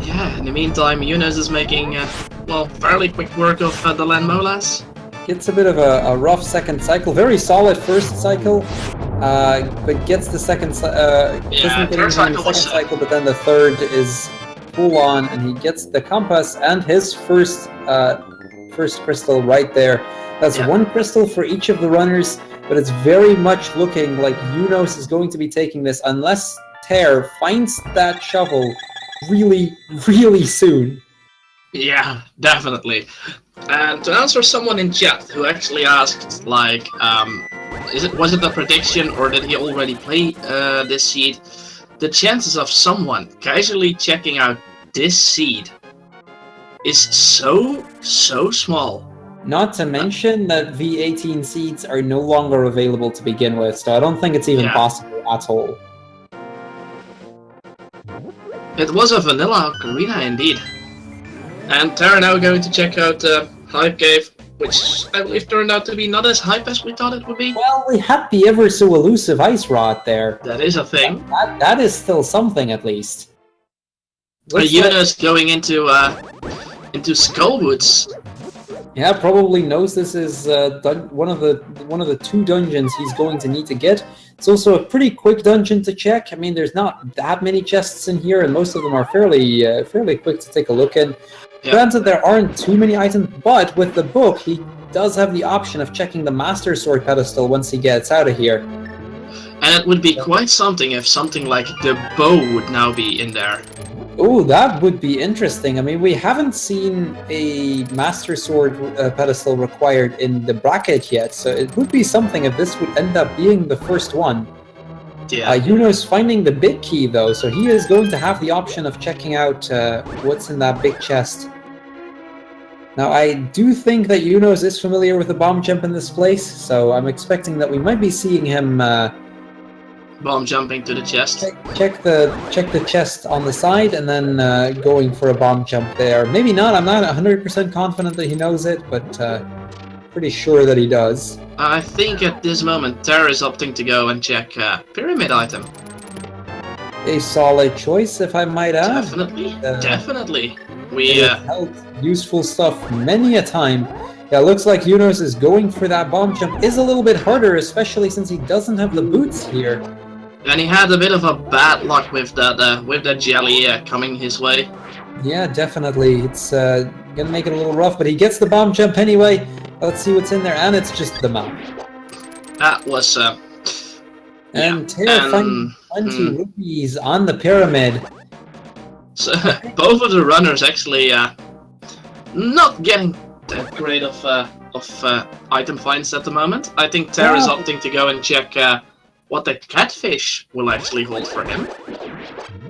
Yeah, in the meantime, Eunos is making, well, fairly quick work of the Land Molas. Gets a bit of a rough second cycle. Very solid first cycle, but gets the second cycle, but then the third is full on, and he gets the compass and his first crystal right there. That's one crystal for each of the runners, but it's very much looking like Eunos is going to be taking this unless Tairr finds that shovel really, really soon. Yeah, definitely. And to answer someone in chat who actually asked, like, was it a prediction or did he already play this seed? The chances of someone casually checking out this seed is so small. Not to mention that V18 seeds are no longer available to begin with, so I don't think it's even possible at all. It was a vanilla ocarina indeed. And Tairr now going to check out Hype Cave, which I believe turned out to be not as hype as we thought it would be. Well, we had the ever so elusive ice rod there. That is a thing. That is still something, at least. Eunos going into Skullwoods. Yeah, probably knows this is one of the two dungeons he's going to need to get. It's also a pretty quick dungeon to check. I mean, there's not that many chests in here, and most of them are fairly quick to take a look in. Yep. Granted, there aren't too many items, but with the book, he does have the option of checking the Master Sword pedestal once he gets out of here. And it would be quite something if something like the bow would now be in there. Oh, that would be interesting. I mean, we haven't seen a Master Sword pedestal required in the bracket yet, so it would be something if this would end up being the first one. Yeah. Eunos finding the big key, though, so he is going to have the option of checking out what's in that big chest. Now, I do think that Eunos is familiar with the bomb jump in this place, so I'm expecting that we might be seeing him... bomb jumping to the chest. Check the chest on the side and then going for a bomb jump there. Maybe not. I'm not 100% confident that he knows it, but pretty sure that he does. I think at this moment Tairr is opting to go and check pyramid item. A solid choice, if I might add. Definitely. We held useful stuff many a time. Yeah, looks like Eunos is going for that bomb jump. Is a little bit harder, especially since he doesn't have the boots here. And he had a bit of a bad luck with that jelly coming his way. Yeah, definitely. It's gonna make it a little rough, but he gets the bomb jump anyway. Let's see what's in there, and it's just the map. That was and Tairr finds 20 rupees on the pyramid. So both of the runners actually not getting that great of item finds at the moment. I think Tairr is opting to go and check what the catfish will actually hold for him,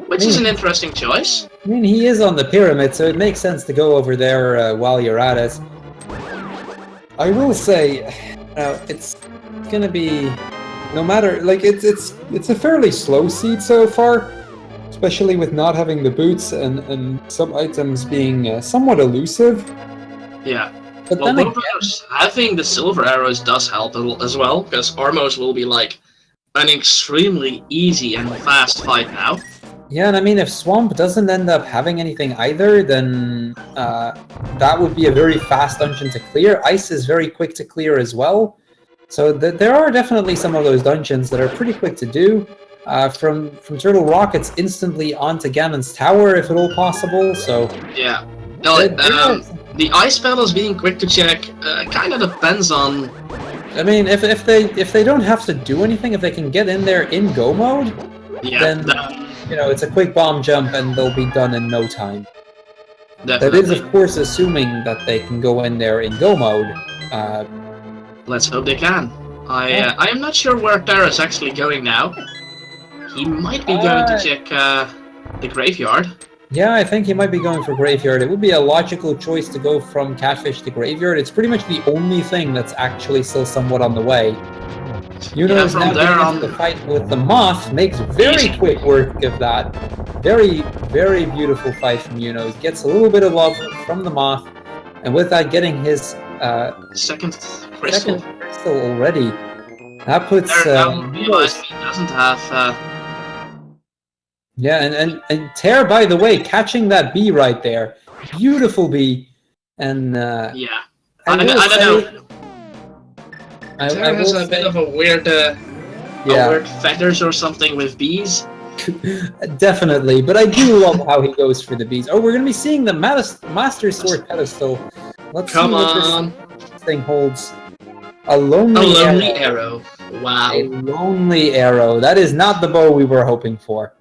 which is an interesting choice. I mean, he is on the pyramid, so it makes sense to go over there while you're at it. I will say, It's gonna be no matter like it's a fairly slow seed so far, especially with not having the boots and some items being somewhat elusive. Yeah. But Well, then again, both having the silver arrows does help as well, because Armos will be like an extremely easy and fast fight now. yeah, and I mean, if Swamp doesn't end up having anything either, then that would be a very fast dungeon to clear. Ice is very quick to clear as well. So there are definitely some of those dungeons that are pretty quick to do. From Turtle Rock, it's instantly onto Ganon's Tower if at all possible. So yeah, the ice battles being quick to check kind of depends on. I mean, if they don't have to do anything, if they can get in there in go mode, then you know it's a quick bomb jump and they'll be done in no time. Definitely. That is, of course, assuming that they can go in there in go mode. Let's hope they can. I am not sure where Tairr is actually going now. He might be going to check the graveyard. Yeah, I think he might be going for Graveyard. It would be a logical choice to go from Catfish to Graveyard. It's pretty much the only thing that's actually still somewhat on the way. Eunos now getting into the fight with the Moth makes very quick work of that. Very, very beautiful fight from Eunos. Gets a little bit of love from the Moth, and with that getting his second crystal already. That puts he doesn't have yeah, and Tairr, by the way, catching that bee right there. Beautiful bee. And yeah. I don't know. Tairr has a bit of a weird weird feathers or something with bees. Definitely, but I do love how he goes for the bees. Oh, we're gonna be seeing the Master Sword pedestal. Let's see what this thing holds. A lonely arrow. Wow. A lonely arrow. That is not the bow we were hoping for.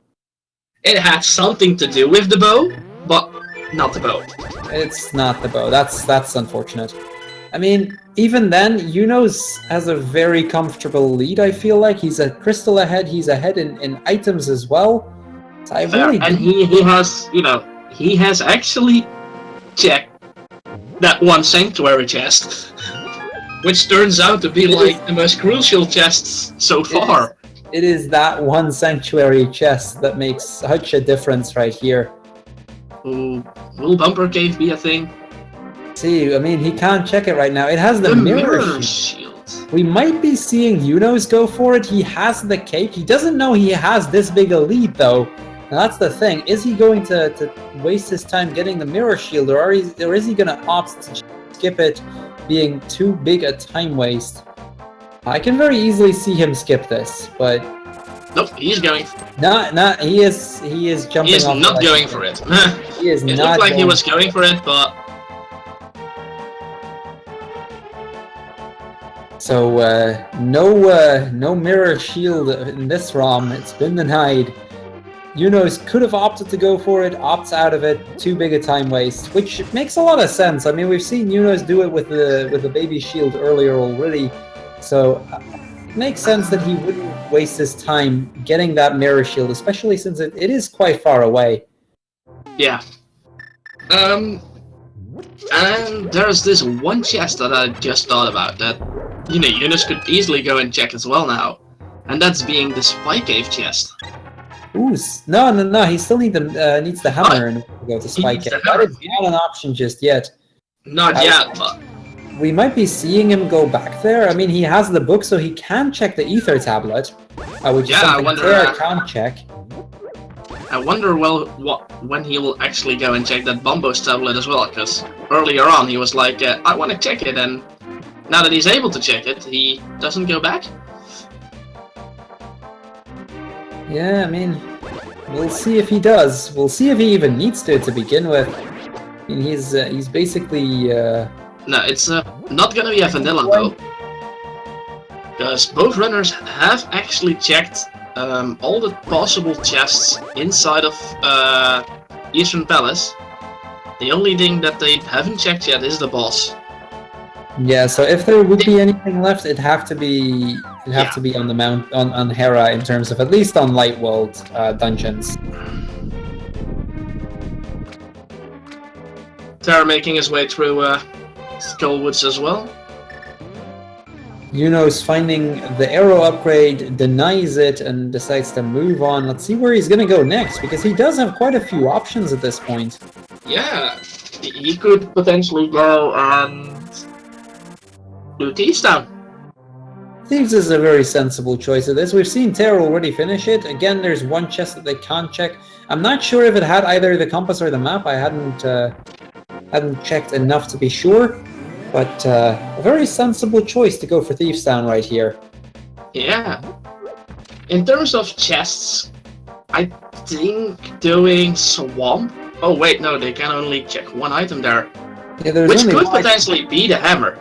It had something to do with the bow, but not the bow. It's not the bow. That's unfortunate. I mean, even then, Eunos has a very comfortable lead, I feel like. He's a crystal ahead, he's ahead in items as well. So I really and he has, you know, he has actually checked that one sanctuary chest, which turns out to be like the most crucial chests so far. It is that one sanctuary chest that makes such a difference right here. Ooh, will Bumper Cave be a thing? See, I mean, he can't check it right now. It has the mirror shield. We might be seeing Eunos go for it. He has the cape. He doesn't know he has this big a lead, though. And that's the thing. Is he going to waste his time getting the mirror shield, or is he going to opt to skip it, being too big a time waste? I can very easily see him skip this, but nope, he's going. He is jumping. He is not going for it. He is it not. Looked like he was going for it, but so no mirror shield in this ROM. It's been denied. Eunos could have opted to go for it, opts out of it. Too big a time waste, which makes a lot of sense. I mean, we've seen Eunos do it with the baby shield earlier already. So it makes sense that he wouldn't waste his time getting that mirror shield, especially since it is quite far away. Yeah. And there's this one chest that I just thought about that, you know, Eunos could easily go and check as well now. And that's being the Spy Cave chest. Ooh, no, he still needs the hammer in order to go to Spy Cave. That is not an option just yet. Not yet, but we might be seeing him go back there. I mean, he has the book, so he can check the Ether tablet, which is something Tairr can't check. I wonder, when he will actually go and check that Bombo's tablet as well, because earlier on he was like, I want to check it, and now that he's able to check it, he doesn't go back? Yeah, I mean, we'll see if he does. We'll see if he even needs to begin with. I mean, he's basically... No, it's not gonna be a vanilla though, because both runners have actually checked all the possible chests inside of Eastern Palace. The only thing that they haven't checked yet is the boss. Yeah, so if there would be anything left, it'd have to be on the mount on Hera in terms of at least on Light World dungeons. Tairr making his way through Skullwoods as well. Eunos finding the arrow upgrade, denies it, and decides to move on. Let's see where he's going to go next, because he does have quite a few options at this point. Yeah, he could potentially go and do Thieves Town. Thieves is a very sensible choice of this. We've seen Tairr already finish it. Again, there's one chest that they can't check. I'm not sure if it had either the compass or the map. I hadn't checked enough to be sure. But a very sensible choice to go for Thieves Town right here. Yeah. In terms of chests, I think doing Swamp... Oh wait, no, they can only check one item there. Yeah, which could potentially be the hammer.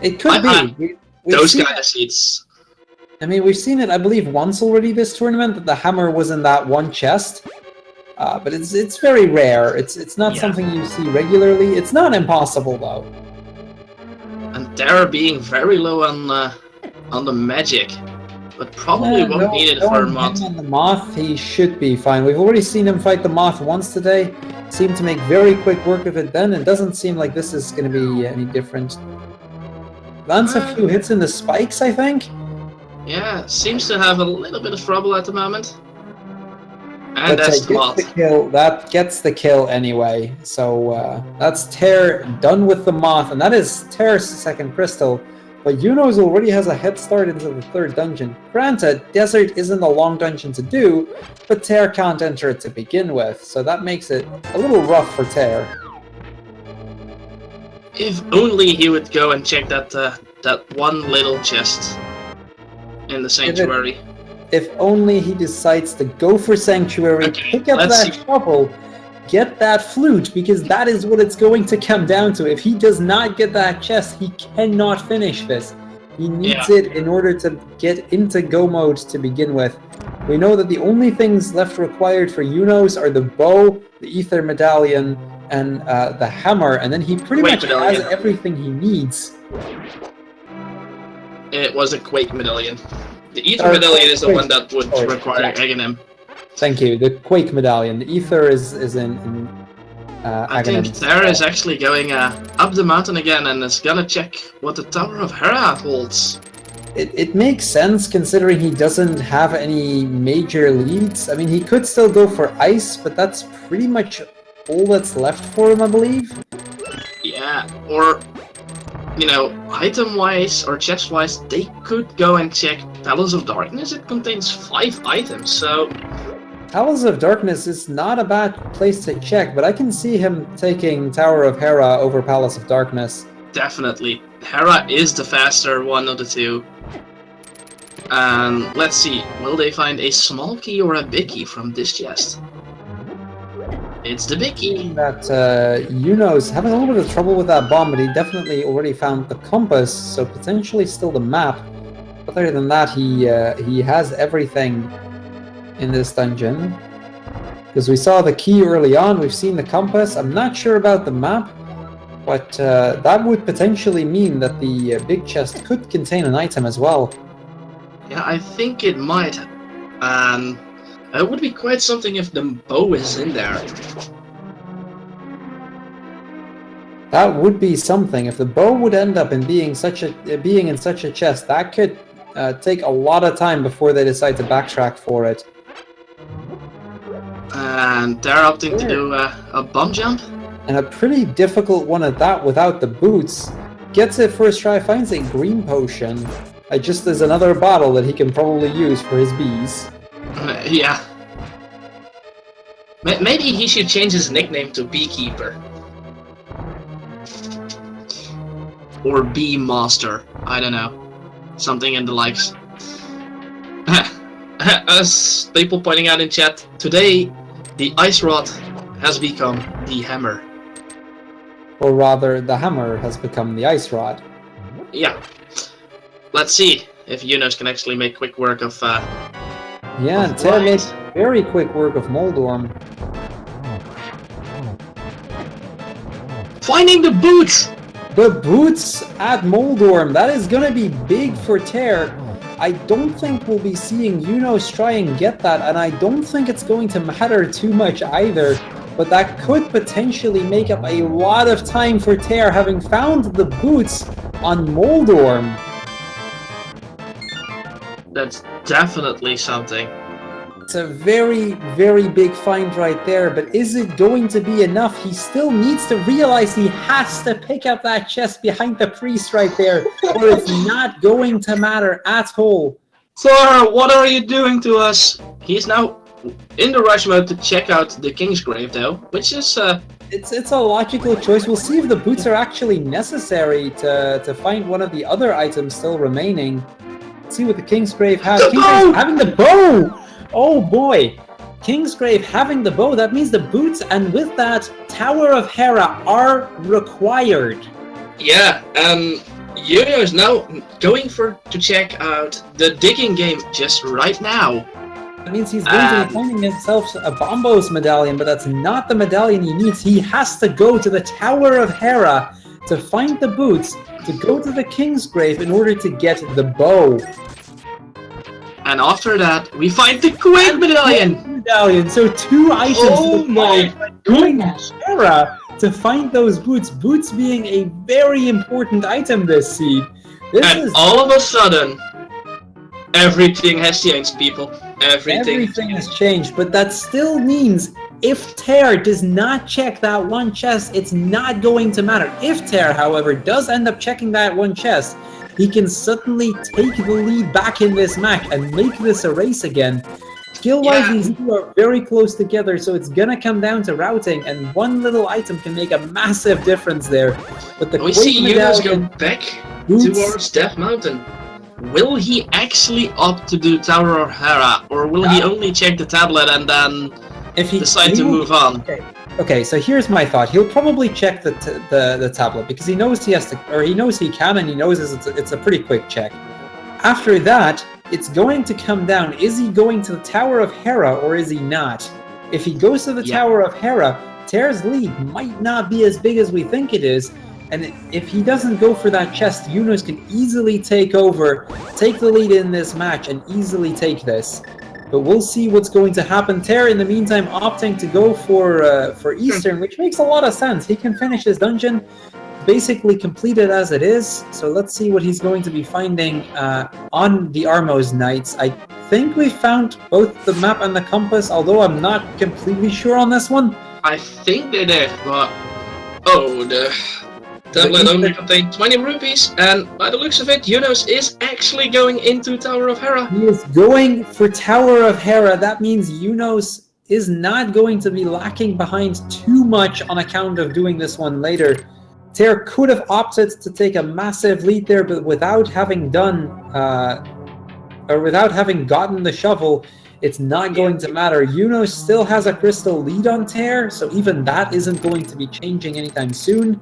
It could be. Those kind of seeds. I mean, we've seen it, I believe, once already this tournament, that the hammer was in that one chest. But it's very rare. It's not something you see regularly. It's not impossible, though. And Tairr being very low on the magic. But probably won't need it for a moth. On the moth, he should be fine. We've already seen him fight the moth once today. Seemed to make very quick work of it then. It doesn't seem like this is going to be any different. Lands a few hits in the spikes, I think. Yeah, seems to have a little bit of trouble at the moment. And that's the moth. That gets the kill anyway. So that's Tairr done with the moth, and that is Tairr's second crystal. But Eunos already has a head start into the third dungeon. Granted, Desert isn't a long dungeon to do, but Tairr can't enter it to begin with, so that makes it a little rough for Tairr. If only he would go and check that one little chest in the sanctuary. If only he decides to go for sanctuary, pick up that shovel, get that flute, because that is what it's going to come down to. If he does not get that chest, he cannot finish this. He needs it in order to get into go mode to begin with. We know that the only things left required for Eunos are the bow, the ether medallion, and the hammer, and then he pretty much has everything he needs. It was a Quake medallion. The ether medallion is the one that would require Aghanim. Thank you. The Quake medallion. The ether is in I think Tairr is actually going up the mountain again and is gonna check what the Tower of Hera holds. It makes sense considering he doesn't have any major leads. I mean, he could still go for ice, but that's pretty much all that's left for him, I believe. Yeah, or, you know, item-wise or chest-wise, they could go and check Palace of Darkness. It contains 5 items, so... Palace of Darkness is not a bad place to check, but I can see him taking Tower of Hera over Palace of Darkness. Definitely. Hera is the faster one of the two. And let's see, will they find a small key or a big key from this chest? It's the big key. That Eunos having a little bit of trouble with that bomb, but he definitely already found the compass, so potentially still the map. But other than that, he has everything in this dungeon. Because we saw the key early on, we've seen the compass. I'm not sure about the map, but that would potentially mean that the big chest could contain an item as well. Yeah, I think it might. It would be quite something if the bow is in there. That would be something. If the bow would end up in being in such a chest, that could take a lot of time before they decide to backtrack for it. And they're opting to do a bomb jump. And a pretty difficult one at that without the boots. Gets it first try, finds a green potion. Just as another bottle that he can probably use for his bees. Yeah. Maybe he should change his nickname to Beekeeper. Or Bee Master. I don't know. Something in the likes. As people pointing out in chat, today the ice rod has become the hammer. Or rather, the hammer has become the ice rod. Yeah. Let's see if Eunos can actually make quick work of yeah, and Tairr made very quick work of Moldorm. Finding the boots! The boots at Moldorm, that is gonna be big for Tairr. I don't think we'll be seeing Eunos try and get that, and I don't think it's going to matter too much either. But that could potentially make up a lot of time for Tairr, having found the boots on Moldorm. That's definitely something. It's a very, very big find right there, but is it going to be enough? He still needs to realize he has to pick up that chest behind the priest right there, or it's not going to matter at all. Tairr, what are you doing to us? He's now in the rush mode to check out the King's Grave, though, which is It's a logical choice. We'll see if the boots are actually necessary to find one of the other items still remaining. Let's see what the King's Grave has. The King's bow! Grave having the bow! Oh boy! King's Grave having the bow, that means the boots, and with that, Tower of Hera are required. Yeah, Eunos is now going to check out the digging game just right now. That means he's going to be finding himself a Bombos medallion, but that's not the medallion he needs. He has to go to the Tower of Hera to find the boots, to go to the King's Grave in order to get the bow. And after that, we find the Queen medallion! So 2 items. Oh my goodness! Hera to find those boots. Boots being a very important item this seed. All of a sudden, everything has changed, people. Everything has changed, but that still means if Tairr does not check that one chest, it's not going to matter. If Tairr, however, does end up checking that one chest, he can suddenly take the lead back in this match and make this a race again. Skill-wise, these two are very close together, so it's gonna come down to routing, and one little item can make a massive difference there. But the we see Eunos go back towards Death Mountain. Will he actually opt to do Tower of Hera, or will he only check the tablet and then decide to move on? Okay, so here's my thought. He'll probably check the tablet because he knows he has to, or he knows he can, and he knows it's a pretty quick check. After that, it's going to come down. Is he going to the Tower of Hera or is he not? If he goes to the Tower of Hera, Tairr's lead might not be as big as we think it is. And if he doesn't go for that chest, Eunos can easily take the lead in this match and easily take this. But we'll see what's going to happen. Tairr, in the meantime, opting to go for Eastern, which makes a lot of sense. He can finish his dungeon, basically completed as it is. So let's see what he's going to be finding on the Armos Knights. I think we found both the map and the compass, although I'm not completely sure on this one. I think they did, but the tablet only contained 20 rupees, and by the looks of it, Eunos is actually going into Tower of Hera. He is going for Tower of Hera. That means Eunos is not going to be lacking behind too much on account of doing this one later. Tairr could have opted to take a massive lead there, but without having without having gotten the shovel, it's not going to matter. Eunos still has a crystal lead on Tairr, so even that isn't going to be changing anytime soon.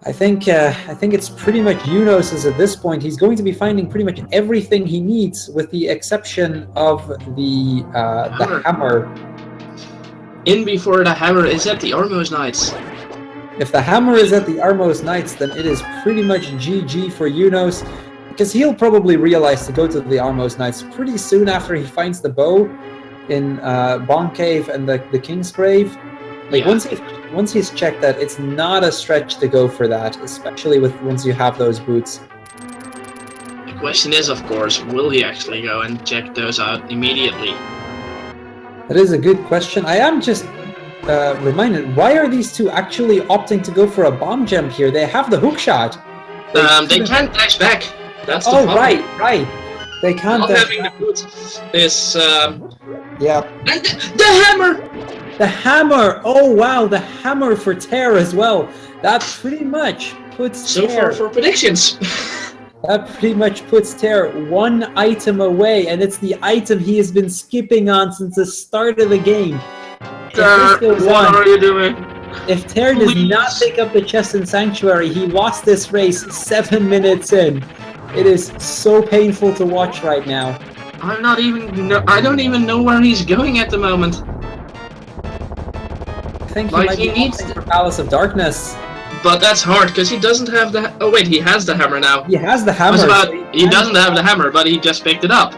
I think it's pretty much Eunos at this point. He's going to be finding pretty much everything he needs, with the exception of the hammer. In before the hammer is at the Armos Knights. If the hammer is at the Armos Knights, then it is pretty much GG for Eunos, because he'll probably realize to go to the Armos Knights pretty soon after he finds the bow in Bon Cave and the King's Grave. Like once he's checked that, it's not a stretch to go for that, especially once you have those boots. The question is, of course, will he actually go and check those out immediately? That is a good question. I am just reminded, why are these two actually opting to go for a bomb jump here? They have the hook shot. They can't dash back. That's the problem. right. They can't. Not having the boots is yeah. And the hammer. The hammer! Oh wow, the hammer for Tairr as well. That pretty much puts Tairr... for predictions. That pretty much puts Tairr one item away, and it's the item he has been skipping on since the start of the game. What are you doing? If Tairr does not pick up the chest in Sanctuary, he lost this race 7 minutes in. It is so painful to watch right now. I don't even know where he's going at the moment. I think he might be needs for Palace of Darkness. But that's hard, because he doesn't have the... Oh wait, he has the hammer now. He has the hammer. He doesn't have the hammer, but he just picked it up.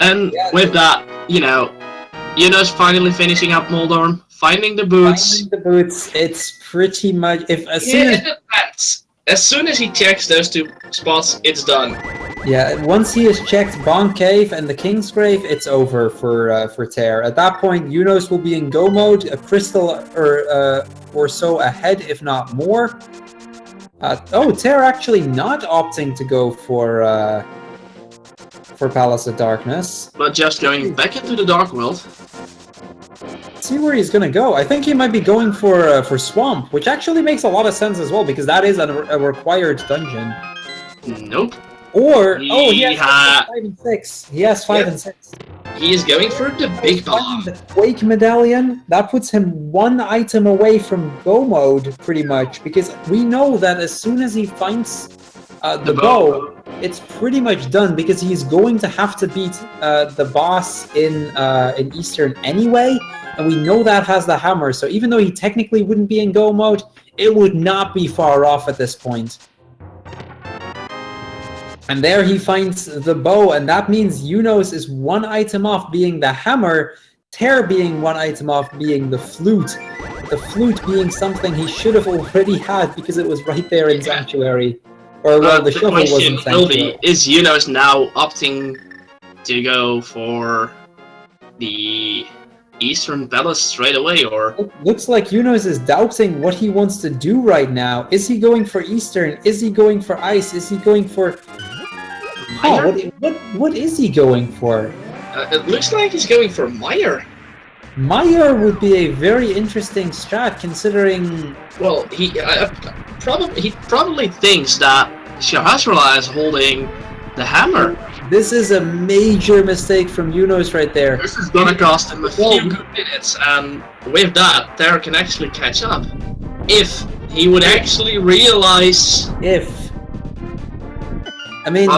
And with that, Eunos finally finishing up Moldorm, finding the boots. Finding the boots, it's pretty much... As soon as he checks those two spots, it's done. Yeah, once he has checked Bonk Cave and the King's Grave, it's over for Tairr. At that point, Eunos will be in go mode, a crystal or so ahead, if not more. Tairr actually not opting to go for Palace of Darkness. But just going back into the Dark World. See where he's gonna go. I think he might be going for Swamp, which actually makes a lot of sense as well, because that is a required dungeon. Nope. Or he has 5 and 6. He has 5 and 6. He is going for the big bomb. The Quake Medallion, that puts him 1 item away from go mode, pretty much, because we know that as soon as he finds the bow, it's pretty much done, because he's going to have to beat the boss in Eastern anyway, and we know that has the hammer, so even though he technically wouldn't be in go mode, it would not be far off at this point. And there he finds the bow, and that means Eunos is 1 item off being the hammer, Tairr being 1 item off being the flute. The flute being something he should have already had because it was right there in Sanctuary. Or, well, the shovel was in Sanctuary. Is Eunos now opting to go for the Eastern Palace straight away, or? It looks like Eunos is doubting what he wants to do right now. Is he going for Eastern? Is he going for Ice? Is he going for... what is he going for? It looks like he's going for Meyer. Meyer would be a very interesting strat, considering... Well, he probably thinks that Shahasrahla is holding the hammer. This is a major mistake from Eunos right there. This is gonna cost him a few good minutes, and with that, Tairr can actually catch up. If he would actually realize... I mean,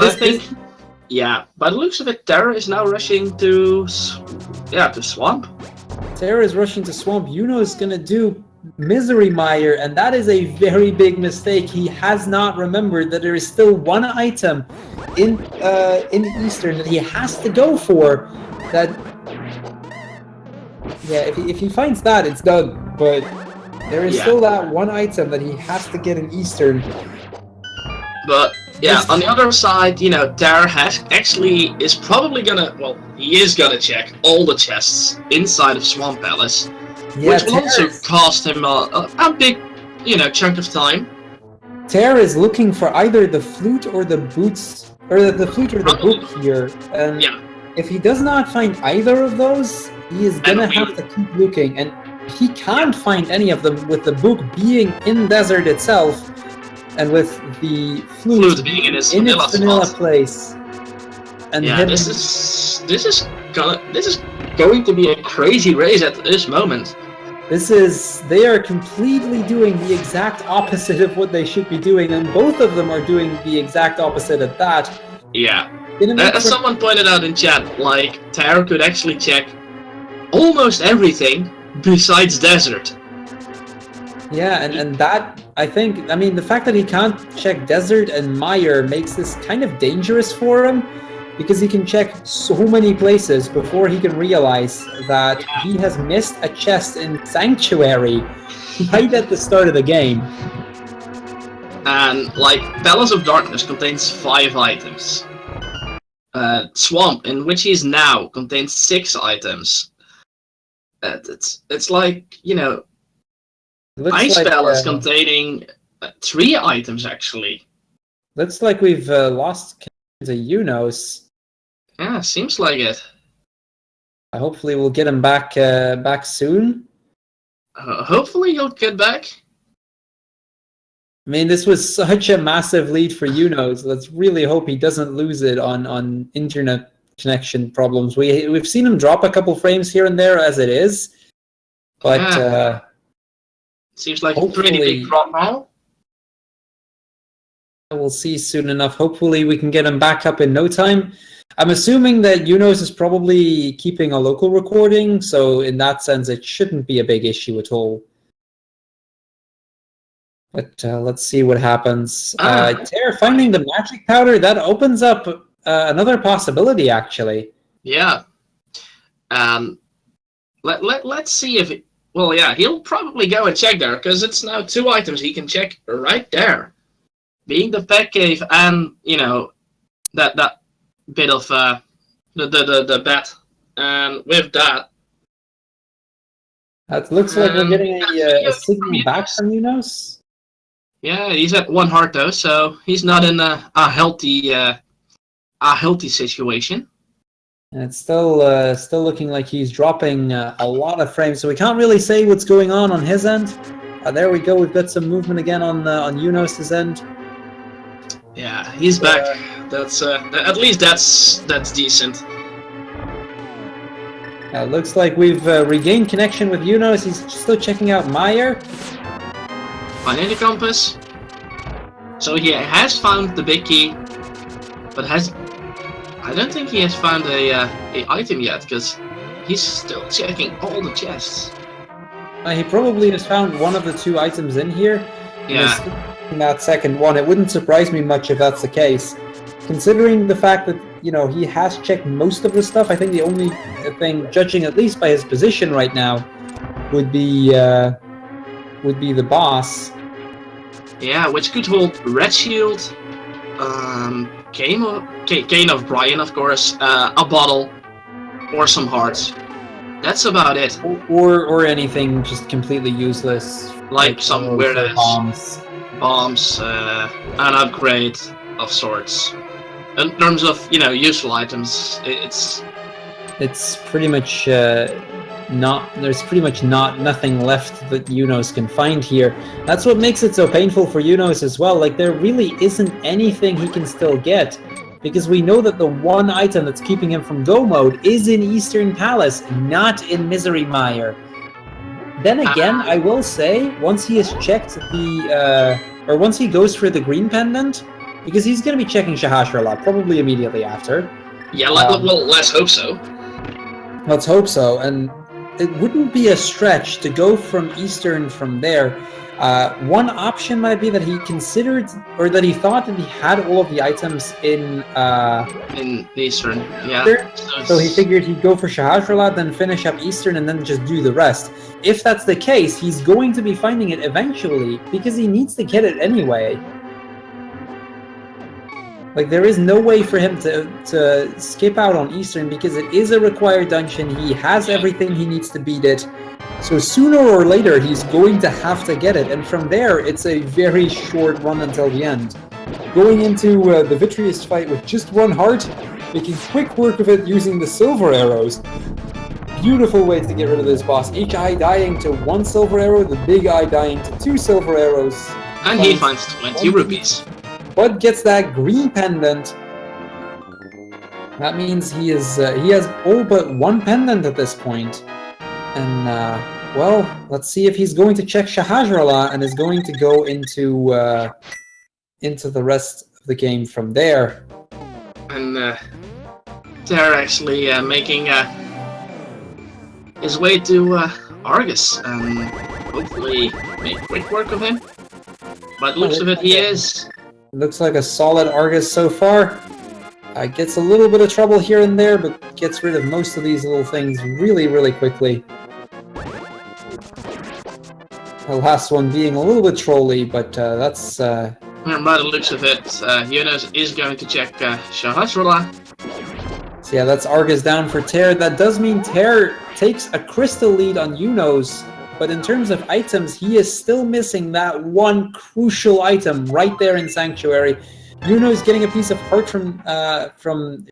yeah, by the looks of it, Tairr is now rushing to Swamp. Tairr is rushing to Swamp. Eunos is gonna do Misery Mire, and that is a very big mistake. He has not remembered that there is still 1 item in Eastern that he has to go for. That, yeah, if he finds that, it's done. But there is still that 1 item that he has to get in Eastern. But yeah, on the other side, you know, Tairr is probably gonna, well, he is gonna check all the chests inside of Swamp Palace, which will also cost him a big, chunk of time. Tairr is looking for either the flute or the boots, or the flute or the book here, and if he does not find either of those, he is gonna have to keep looking, and he can't find any of them with the book being in desert itself. And with the flute being in its vanilla place, and this is going to be a crazy race at this moment. They are completely doing the exact opposite of what they should be doing, and both of them are doing the exact opposite of that. Yeah, as someone pointed out in chat, like Tairr could actually check almost everything besides desert. Yeah, and that, I mean, the fact that he can't check Desert and Mire makes this kind of dangerous for him, because he can check so many places before he can realize that he has missed a chest in Sanctuary right at the start of the game. And, like, Palace of Darkness contains 5 items. Swamp, in which he is now, contains 6 items. It's like, Ice Palace containing 3 items, actually. Looks like we've lost to Eunos. Yeah, seems like it. Hopefully we'll get him back soon. Hopefully he'll get back. I mean, this was such a massive lead for Eunos. Let's really hope he doesn't lose it on internet connection problems. We've seen him drop a couple frames here and there as it is, but seems like a pretty big drop now. We'll see soon enough. Hopefully we can get him back up in no time. I'm assuming that Eunos is probably keeping a local recording, so in that sense it shouldn't be a big issue at all. But let's see what happens. Tairr finding the magic powder, that opens up another possibility, actually. Yeah. Let's see if... Well, yeah, he'll probably go and check there, because it's now 2 items he can check right there. Being the pet cave and, that bit of the bet, and with that, It looks like we're getting a signal back from Eunos. Yeah, he's at 1 heart though, so he's not in a healthy situation. And it's still looking like he's dropping a lot of frames, so we can't really say what's going on his end. There we go. We've got some movement again on Eunos' end. Yeah, he's back. That's at least that's decent. Looks like we've regained connection with Eunos. He's still checking out Meyer. Finding the compass. So he has found the big key, but I don't think he has found a item yet, because he's still checking all the chests. He probably has found one of the 2 items in here. Yeah. In that second one, it wouldn't surprise me much if that's the case. Considering the fact that, you know, he has checked most of the stuff, I think the only thing, judging at least by his position right now, would be the boss. Yeah, which could hold Red Shield, Cane of Brian, of course, a bottle, or some hearts. That's about it. Or anything just completely useless. Like some weird bombs. An upgrade of sorts. In terms of, you know, useful items, it's pretty much there's pretty much nothing left that Eunos can find here. That's what makes it so painful for Eunos as well. Like, there really isn't anything he can still get, because we know that the one item that's keeping him from go mode is in Eastern Palace, not in Misery Mire. Then again, I will say, once he has checked once he goes for the green pendant, because he's going to be checking Shahashrala probably immediately after. Yeah, well, let's hope so. Let's hope so, and it wouldn't be a stretch to go from Eastern from there. One option might be that he considered, or that he thought that he had all of the items in Eastern, yeah. So he figured he'd go for Shahashrala, then finish up Eastern, and then just do the rest. If that's the case, he's going to be finding it eventually, because he needs to get it anyway. Like, there is no way for him to skip out on Eastern, because it is a required dungeon. He has everything he needs to beat it. So sooner or later, he's going to have to get it. And from there, it's a very short run until the end. Going into the Vitreous fight with just 1 heart, making quick work of it using the silver arrows. Beautiful way to get rid of this boss. Each eye dying to 1 silver arrow, the big eye dying to 2 silver arrows. And he finds 20 rupees. But gets that green pendant. That means he has all but 1 pendant at this point. And well, let's see if he's going to check Shahashrala and is going to go into the rest of the game from there. And they're actually making his way to Argus, and hopefully make quick work of him. But looks of it, he is. Looks like a solid Argus so far. Gets a little bit of trouble here and there, but gets rid of most of these little things really, really quickly. The last one being a little bit trolly, but that's... And by the looks of it, Eunos is going to check Shahashrala. So yeah, that's Argus down for Tairr. That does mean Tairr takes a crystal lead on Eunos, but in terms of items, he is still missing that one crucial item right there in Sanctuary. Eunos getting a piece of heart from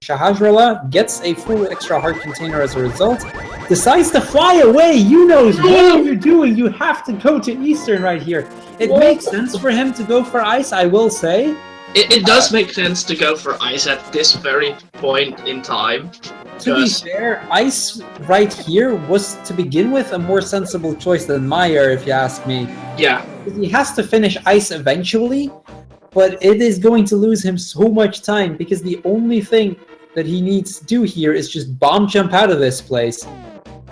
Shahashrala, gets a full extra heart container as a result, decides to fly away. Eunos, what are you doing? You have to go to Eastern right here. It makes sense for him to go for ice, I will say. It does make sense to go for ice at this very point in time. To be fair, ice right here was, to begin with, a more sensible choice than Meyer, if you ask me. Yeah. He has to finish ice eventually, but it is going to lose him so much time, because the only thing that he needs to do here is just bomb jump out of this place.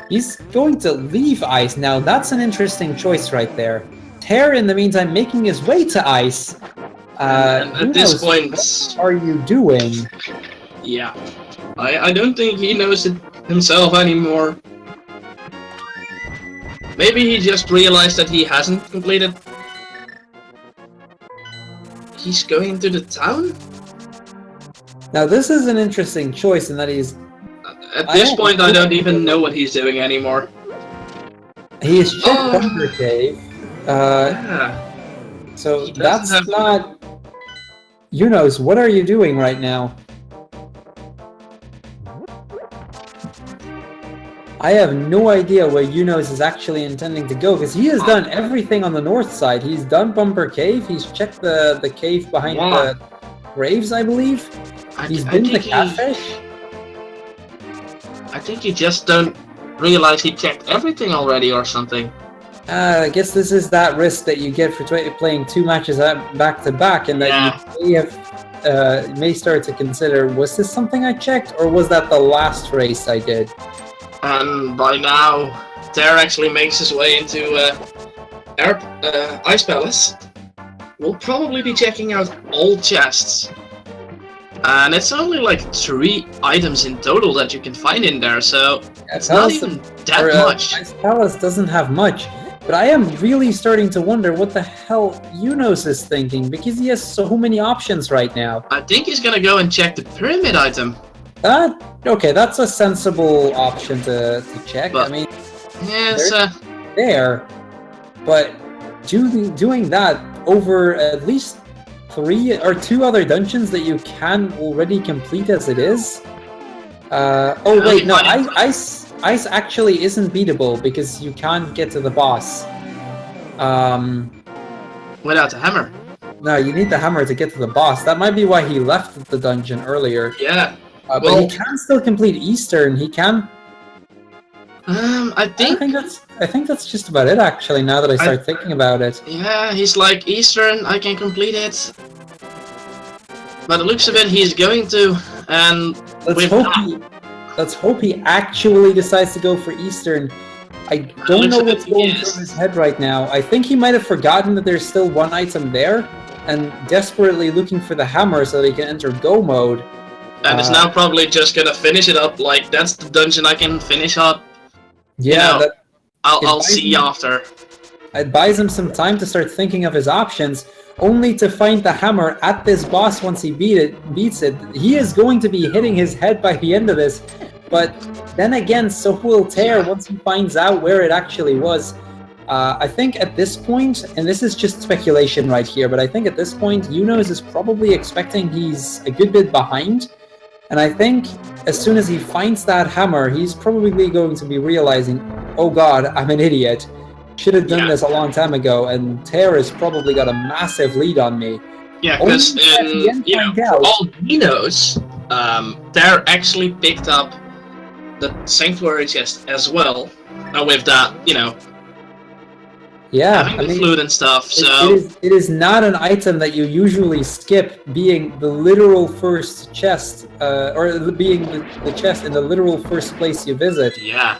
He's going to leave ice now. That's an interesting choice right there. Tairr, in the meantime, making his way to ice. At this point, what are you doing? Yeah, I don't think he knows it himself anymore. Maybe he just realized that he hasn't completed. He's going to the town? Now this is an interesting choice in that he's... At this point, I don't even know what he's doing anymore. He is checked Bunker Cave. Yeah. So that's not... Eunos, what are you doing right now? I have no idea where Eunos is actually intending to go, because he has done everything on the north side. He's done Bumper Cave, he's checked the cave behind the graves, I believe. He's been the catfish. I think you just don't realize he checked everything already or something. I guess this is that risk that you get for playing 2 matches back to back, and that you may start to consider, was this something I checked, or was that the last race I did? And by now, Tairr actually makes his way into Ice Palace. We'll probably be checking out all chests. And it's only like 3 items in total that you can find in there, so it's not even that much. Ice Palace doesn't have much, but I am really starting to wonder what the hell Eunos is thinking, because he has so many options right now. I think he's gonna go and check the pyramid item. Okay, that's a sensible option to check. But, I mean, yeah, it's there, but doing that over at least 3 or 2 other dungeons that you can already complete as it is. Oh wait, no, ice actually isn't beatable because you can't get to the boss. Without the hammer. No, you need the hammer to get to the boss. That might be why he left the dungeon earlier. Yeah. But he can still complete Eastern. He can. I think that's just about it, actually, now that I start thinking about it. Yeah, he's like, Eastern, I can complete it. But it looks of it, he's going to, and let's hope he actually decides to go for Eastern. I don't know what's going through his head right now. I think he might have forgotten that there's still 1 item there, and desperately looking for the hammer so that he can enter Go mode. And is now probably just gonna finish it up, like, that's the dungeon I can finish up. Yeah, you know, I'll see after. It buys him some time to start thinking of his options, only to find the hammer at this boss once he beats it. He is going to be hitting his head by the end of this, but then again, so will Tairr once he finds out where it actually was. I think at this point, and this is just speculation right here, but I think at this point, Eunos is probably expecting he's a good bit behind. And I think as soon as he finds that hammer, he's probably going to be realizing, oh god, I'm an idiot. Should have done this a long time ago, and Tairr has probably got a massive lead on me. Yeah, because for all he knows, Tairr actually picked up the Sanctuary chest as well. With that, having the flute and stuff, so... It is not an item that you usually skip, being the literal first chest, or being the chest in the literal first place you visit. Yeah.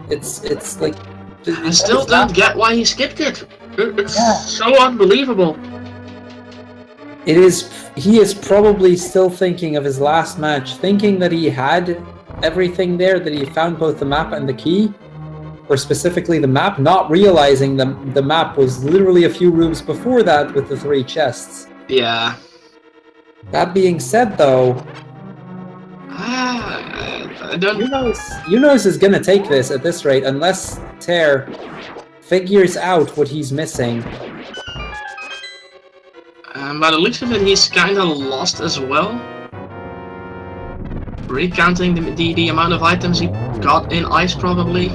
It's like... I still don't get why he skipped it. It's so unbelievable. He is probably still thinking of his last match, thinking that he had everything there, that he found both the map and the key. Or specifically the map, not realizing the map was literally a few rooms before that with the 3 chests. Yeah. That being said, though, I don't... Eunos is gonna take this at this rate, unless Tairr figures out what he's missing. By the looks of it, he's kinda lost as well. Recounting the amount of items he got in ice, probably.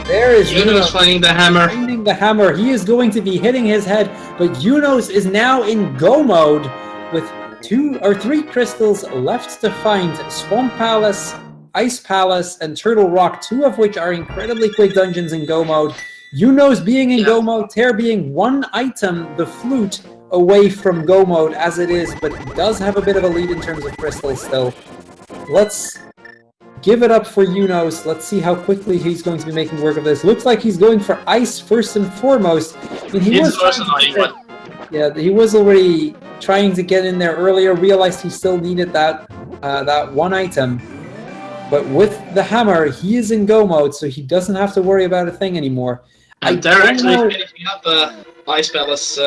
There is Eunos finding the hammer. Finding the hammer. He is going to be hitting his head, but Eunos is now in Go mode with 2 or 3 crystals left to find: Swamp Palace, Ice Palace, and Turtle Rock, 2 of which are incredibly quick dungeons in Go mode. Eunos being in Go mode, Tairr being 1 item, the flute, away from Go mode as it is, but does have a bit of a lead in terms of crystals still. Let's give it up for Eunos. Let's see how quickly he's going to be making work of this. Looks like he's going for ice first and foremost. I mean, he was already trying to get in there earlier, realized he still needed that 1 item. But with the hammer, he is in Go mode, so he doesn't have to worry about a thing anymore. And they're actually finishing up Ice Palace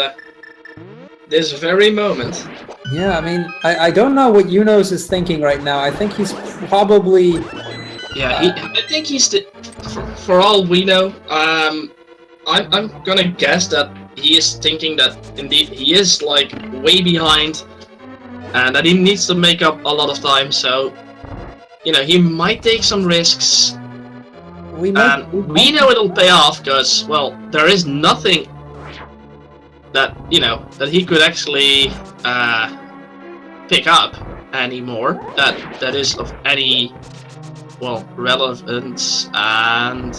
this very moment. Yeah, I mean, I don't know what Eunos is thinking right now. I think he's probably... Yeah, I think he's for all we know. I'm gonna guess that he is thinking that indeed he is like way behind, and that he needs to make up a lot of time. So, you know, he might take some risks. We know it'll pay off because, well, there is nothing that, you know, that he could actually pick up anymore that is of any, well, relevance. And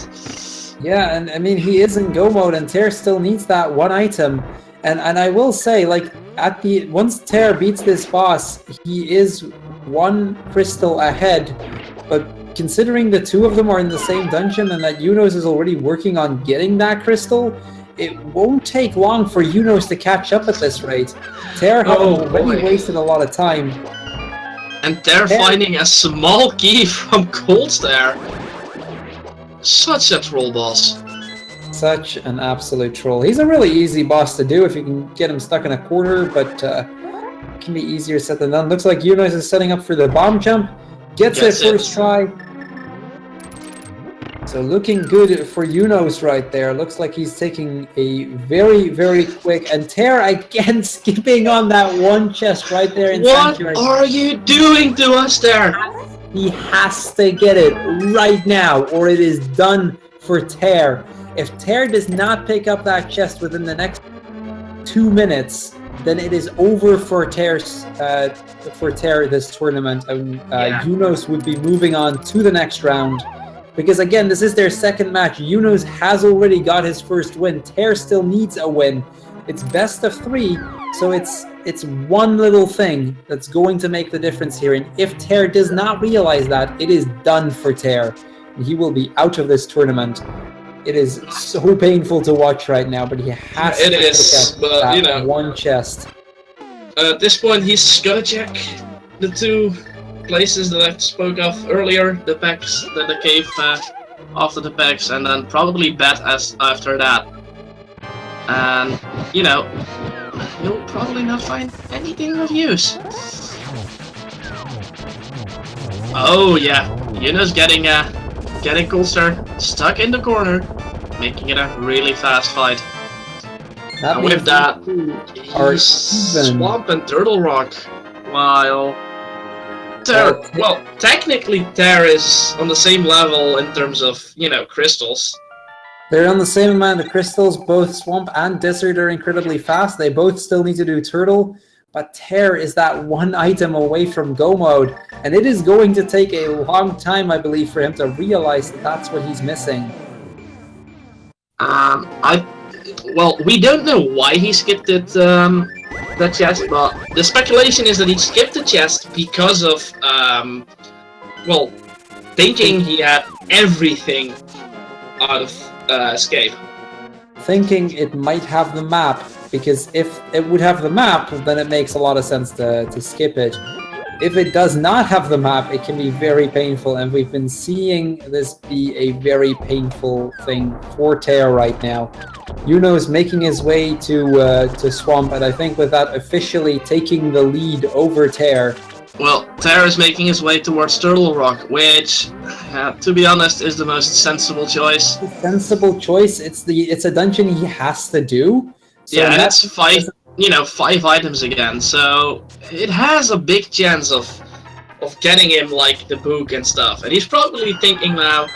yeah, and I mean, he is in go mode, and Tairr still needs that one item. And I will say, like, once Tairr beats this boss, he is one crystal ahead. But considering the two of them are in the same dungeon and that Eunos is already working on getting that crystal, it won't take long for Eunos to catch up at this rate. Tairr has already wasted a lot of time. And Tairr finding a small key from Colts there. Such a troll boss. Such an absolute troll. He's a really easy boss to do if you can get him stuck in a corner, but it can be easier said than done. Looks like Eunos is setting up for the bomb jump. Gets it first try. So looking good for Eunos right there. Looks like he's taking a very, very quick... And Tairr again skipping on that one chest right there in Sanctuary. What are you doing to us there? He has to get it right now, or it is done for Tairr. If Tairr does not pick up that chest within the next 2 minutes, then it is over for Tairr this tournament. Eunos would be moving on to the next round. Because again, this is their second match. Eunos has already got his first win. Tairr still needs a win. It's best of 3, so it's one little thing that's going to make the difference here. And if Tairr does not realize that, it is done for Tairr. He will be out of this tournament. It is so painful to watch right now, but he has to pick up that one chest. At this point, he's gotta check the 2 places that I spoke of earlier, the packs, the cave after the packs, and then probably bet after that. And, you know, you'll probably not find anything of use. Oh yeah, Eunos getting Coulter stuck in the corner, making it a really fast fight. And with that, he's Swamp and Turtle Rock, while Tairr, well, technically Tairr is on the same level in terms of, you know, crystals. They're on the same amount of crystals. Both Swamp and Desert are incredibly fast. They both still need to do Turtle, but Tairr is that one item away from go mode, and it is going to take a long time, I believe, for him to realize that that's what he's missing. Well, we don't know why he skipped it, that chest, but the speculation is that he skipped the chest because of, well, thinking he had everything out of escape. Thinking it might have the map, because if it would have the map, then it makes a lot of sense to skip it. If it does not have the map, it can be very painful, and we've been seeing this be a very painful thing for Tairr right now. Eunos making his way to Swamp, and I think with that officially taking the lead over Tairr. Well, Tairr is making his way towards Turtle Rock, which, to be honest, is the most sensible choice. Sensible choice. It's a dungeon he has to do. So yeah, and it's 5 items again, so it has a big chance of getting him like the book and stuff. And he's probably thinking now,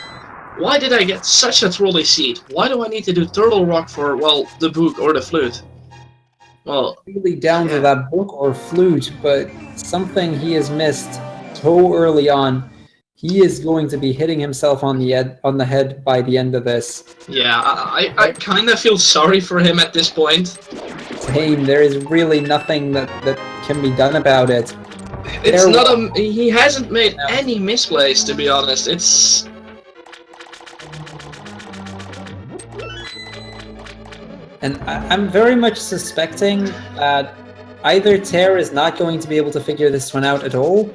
why did I get such a trolley seed? Why do I need to do Turtle Rock for, well, the book or the flute? Well, really down to that book or flute, but something he has missed so early on. He is going to be hitting himself on the head by the end of this. Yeah, I kind of feel sorry for him at this point. Same, there is really nothing that can be done about it. It's he hasn't made any misplays, to be honest. It's... And I'm very much suspecting that either Tairr is not going to be able to figure this one out at all,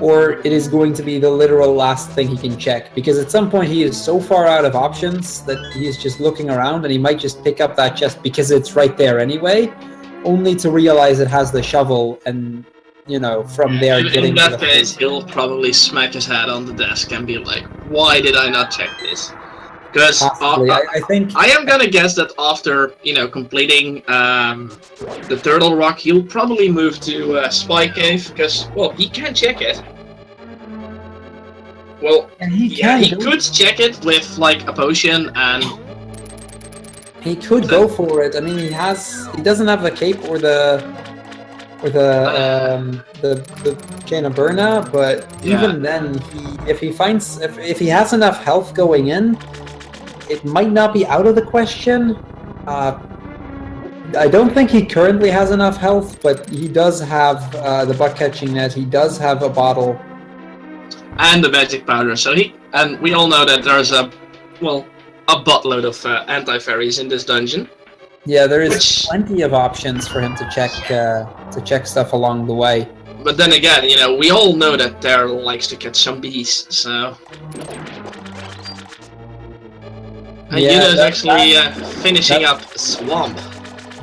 or it is going to be the literal last thing he can check. Because at some point he is so far out of options that he is just looking around, and he might just pick up that chest because it's right there anyway. only to realize it has the shovel, and you know, from there In getting to that the case, flute. he'll probably smack his head on the desk and be like, "Why did I not check this?" Because Possibly, I think. I am gonna guess that after completing the Turtle Rock, he'll probably move to Spy Cave because he can check it. Well, And he yeah, can he go. could check it with like a potion and. He could go for it. I mean, he doesn't have the cape or the chain of Burna, but even then, if he has enough health going in, it might not be out of the question. I don't think he currently has enough health, but he does have the butt catching net. He does have a bottle and the magic powder. So we all know that there's a buttload of anti-fairies in this dungeon. Yeah, there is plenty of options for him to check stuff along the way. But then again, we all know that Tairr likes to catch some bees, so. And Eunos actually finishing up Swamp.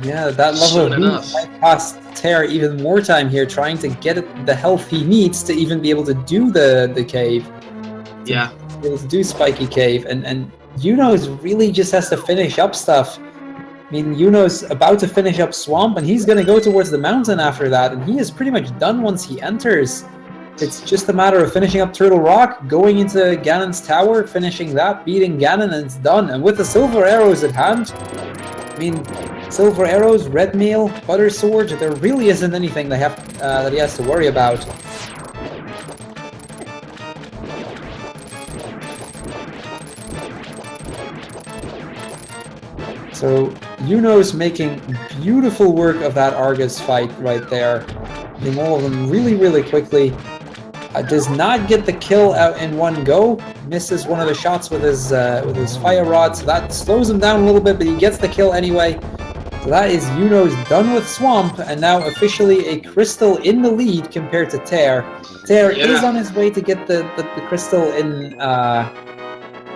Yeah, that level of bees might cost Tairr even more time here, trying to get the health he needs to even be able to do the cave. Yeah. Be able to do Spiky Cave, and Eunos really just has to finish up stuff. I mean, Eunos about to finish up Swamp, and he's going to go towards the mountain after that, and he is pretty much done once he enters. It's just a matter of finishing up Turtle Rock, going into Ganon's tower, finishing that, beating Ganon, and it's done. And with the silver arrows at hand, I mean, silver arrows, red mail, butter sword, there really isn't anything that he has to worry about. So Eunos making beautiful work of that Argus fight right there, hitting all of them really, really quickly. Does not get the kill out in one go. Misses one of the shots with his fire rod, so that slows him down a little bit, but he gets the kill anyway. So that is Eunos done with Swamp, and now officially a crystal in the lead compared to Tairr. Tairr is on his way to get the crystal in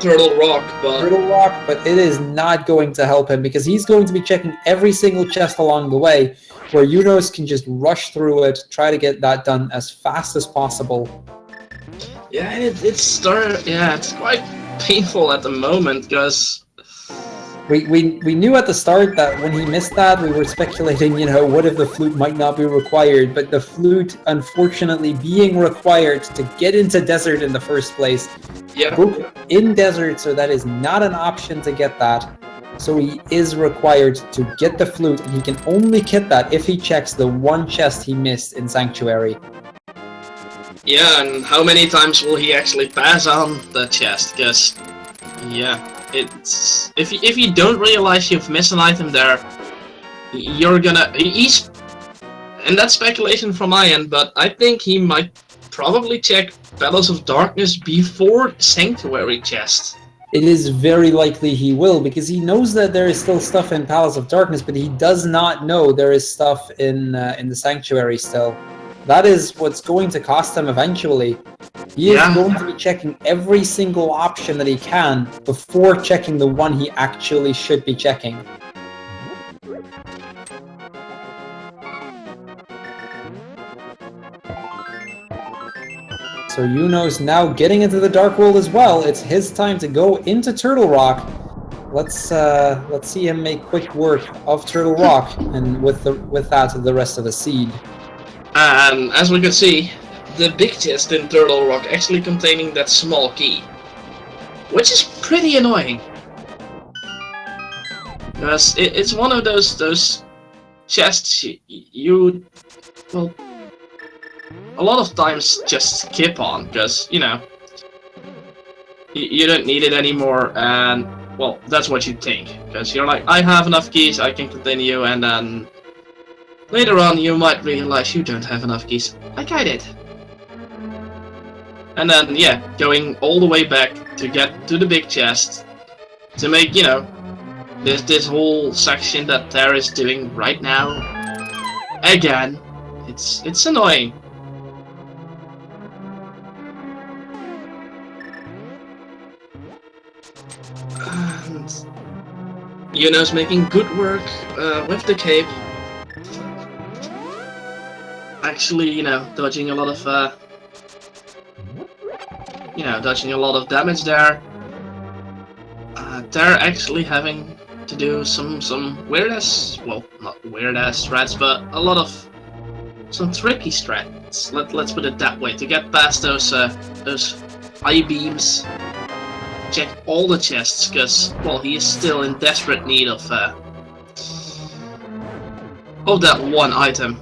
Turtle Rock, but it is not going to help him because he's going to be checking every single chest along the way, where Eunos can just rush through it, try to get that done as fast as possible. Yeah, it's quite painful at the moment because we knew at the start that when he missed that, we were speculating, what if the flute might not be required, but the flute unfortunately being required to get into desert in the first place. Yeah. In desert, so that is not an option to get that. So he is required to get the flute, and he can only get that if he checks the one chest he missed in Sanctuary. Yeah, and how many times will he actually pass on the chest? Because, it's if you don't realize you've missed an item there, and that's speculation from my end, but I think he might probably check Palace of Darkness before Sanctuary chest. It is very likely he will, because he knows that there is still stuff in Palace of Darkness, but he does not know there is stuff in the Sanctuary still. That is what's going to cost him eventually. He is going to be checking every single option that he can before checking the one he actually should be checking. So Eunos now getting into the Dark World as well. It's his time to go into Turtle Rock. Let's see him make quick work of Turtle Rock, and with that the rest of the seed. And as we can see, the big chest in Turtle Rock actually containing that small key, which is pretty annoying. Because it's one of those chests you a lot of times just skip on, because, you don't need it anymore, and, well, that's what you think. Because you're like, I have enough keys, I can continue, and then later on you might realize you don't have enough keys, like I did. And then, going all the way back to get to the big chest, to make, this whole section that Tairr is doing right now, again, it's annoying. And Eunos making good work with the cape. actually, dodging a lot of, dodging a lot of damage there. They're actually having to do some weird ass, well, not weird ass strats, but a lot of some tricky strats. Let's put it that way, to get past those I-beams. Check all the chests, because, well, he is still in desperate need of that one item.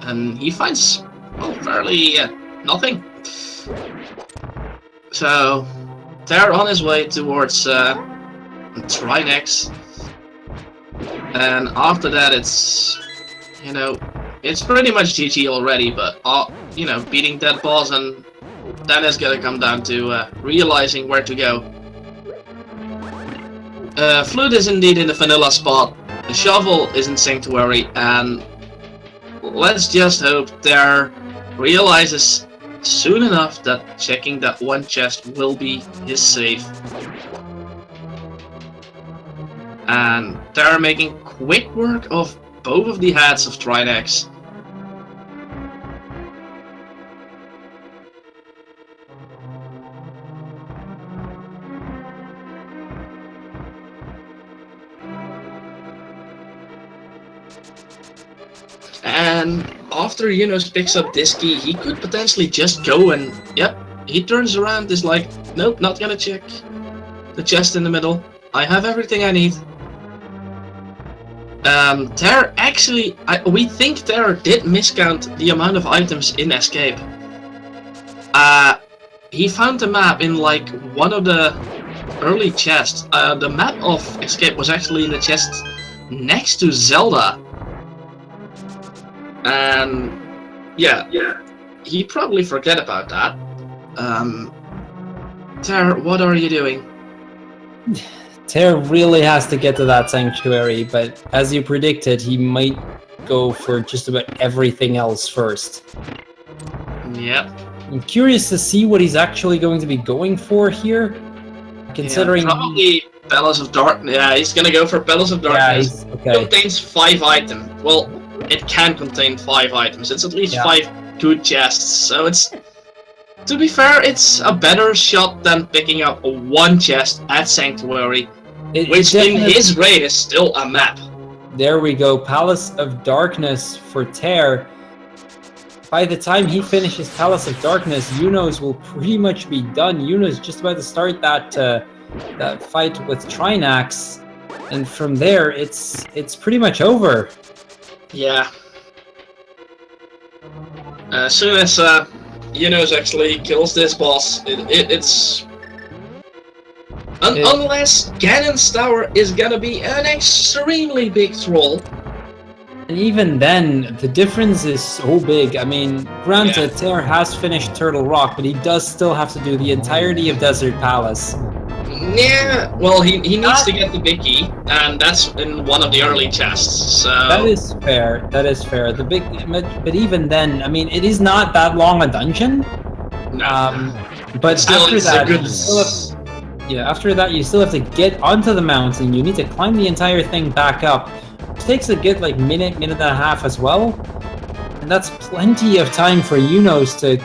And he finds, well, fairly nothing. So, they're on his way towards Trinex. And after that, it's, it's pretty much GG already, but, beating that boss, and then it's gonna come down to realizing where to go. Flute is indeed in the vanilla spot, the shovel is in Sanctuary, and let's just hope Tairr realizes soon enough that checking that one chest will be his save. And they're making quick work of both of the heads of Trinex. And after Eunos picks up this key, he could potentially just go and, yep, he turns around, is like, nope, not gonna check the chest in the middle. I have everything I need. Tairr actually, we think Tairr did miscount the amount of items in Escape. He found the map in like one of the early chests. The map of Escape was actually in the chest next to Zelda. And yeah, he probably forget about that. Tairr, what are you doing? Tairr really has to get to that Sanctuary, but as you predicted, he might go for just about everything else first. Yep. I'm curious to see what he's actually going to be going for here, considering... Yeah, probably Bellows of Darkness. Yeah, he's gonna go for Bellows of Darkness. Yeah, okay. It contains 5 items. Well, it can contain 5 items. It's at least 5 good chests, so it's... To be fair, it's a better shot than picking up one chest at Sanctuary, which in his raid is still a map. There we go, Palace of Darkness for Tairr. By the time he finishes Palace of Darkness, Eunos will pretty much be done. Eunos is just about to start that fight with Trinax, and from there, it's pretty much over. Yeah. As soon as Eunos actually kills this boss, it's... Unless Ganon's Tower is gonna be an extremely big troll. And even then, the difference is so big. I mean, granted, Tairr has finished Turtle Rock, but he does still have to do the entirety of Desert Palace. Yeah, well, he needs to get the big key, and that's in one of the early chests, so... That is fair, that is fair. The big... But even then, I mean, it is not that long a dungeon. No. But still, after that, good... after that, you still have to get onto the mountain. You need to climb the entire thing back up. It takes a good, like, minute and a half as well. And that's plenty of time for Eunos to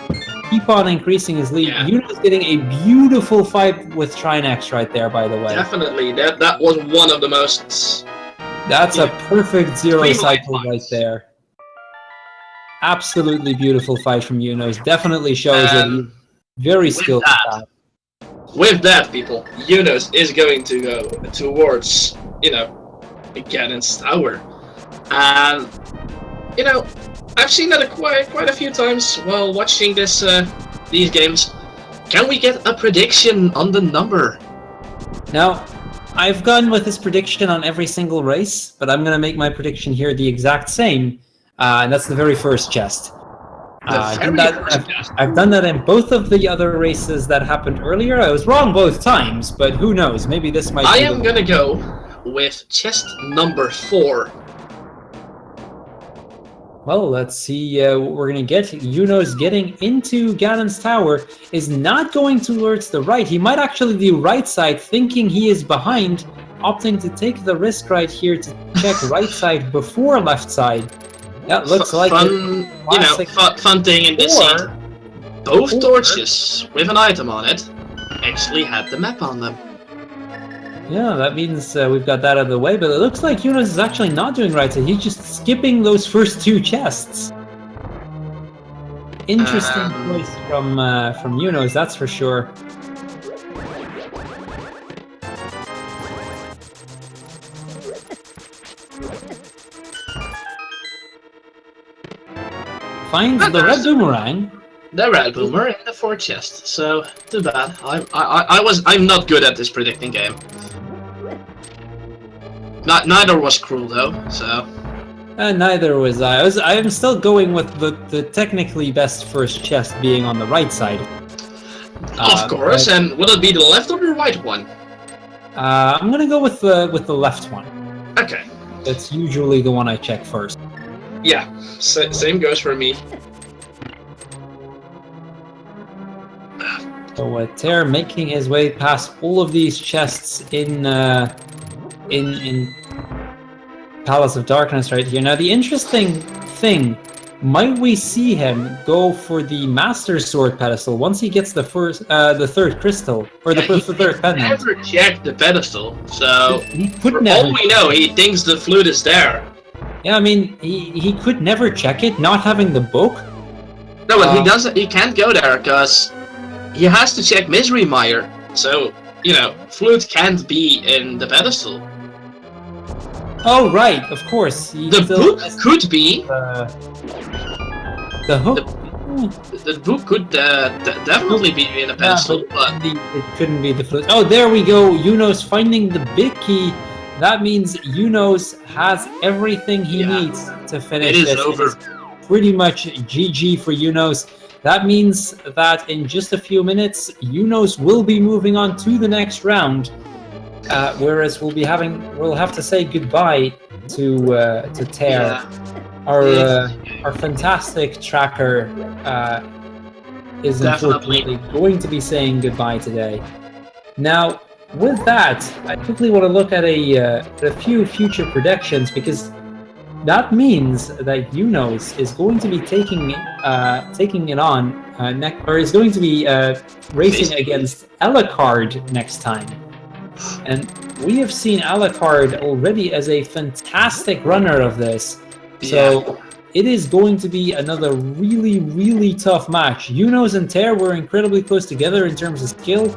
keep on increasing his lead. Yeah. Eunos getting a beautiful fight with Trinax right there, by the way. Definitely. That was one of the most... That's a perfect zero cycle right there. Absolutely beautiful fight from Eunos. Definitely shows that he's very skilled at that. With that, people, Eunos is going to go towards, Ganon's Tower. And, I've seen that quite a few times while watching these games. Can we get a prediction on the number? Now, I've gone with this prediction on every single race, but I'm going to make my prediction here the exact same, and that's the very first chest. I've done that in both of the other races that happened earlier. I was wrong both times, but who knows? Maybe this might be... I am going to go with chest number 4. Well, let's see what we're going to get. Eunos getting into Ganon's Tower is not going towards the right. He might actually do right side, thinking he is behind, opting to take the risk right here to check right side before left side. That looks like fun, fun thing in this scene. Both torches with an item on it actually had the map on them. Yeah, that means we've got that out of the way, but it looks like Eunos is actually not doing right, so he's just skipping those first two chests. Interesting choice from Eunos, that's for sure. Finds the red boomerang. The red boomer in the fourth chest, so too bad. I'm not good at this predicting game. Neither was Cruel though, so. Neither was I. I'm still going with the technically best first chest being on the right side. Of course, and will it be the left or the right one? I'm gonna go with the left one. Okay. That's usually the one I check first. Yeah, same goes for me. So Tairr making his way past all of these chests in Palace of Darkness right here. Now the interesting thing, might we see him go for the Master Sword pedestal once he gets the third crystal or the third pendant? Never checked the pedestal, so he could for never. all we know, he thinks the flute is there. Yeah, I mean he could never check it, not having the book. No, but he doesn't. He can't go there because he has to check Misery Mire. So flute can't be in the pedestal. Oh right, of course. The book could be. The hook. The book could definitely be in a pedestal, but it couldn't be the flute. Oh, there we go. Eunos finding the big key. That means Eunos has everything he needs to finish. It is this. over. It is pretty much GG for Eunos. That means that in just a few minutes, Eunos will be moving on to the next round. Whereas we'll have to say goodbye to Tairr. Our fantastic tracker is unfortunately going to be saying goodbye today. Now, with that, I quickly want to look at a few future predictions, because that means that Eunos is going to be taking it on or is going to be racing against Alucard next time. And we have seen Alucard already as a fantastic runner of this. So it is going to be another really, really tough match. Eunos and Tairr were incredibly close together in terms of skill.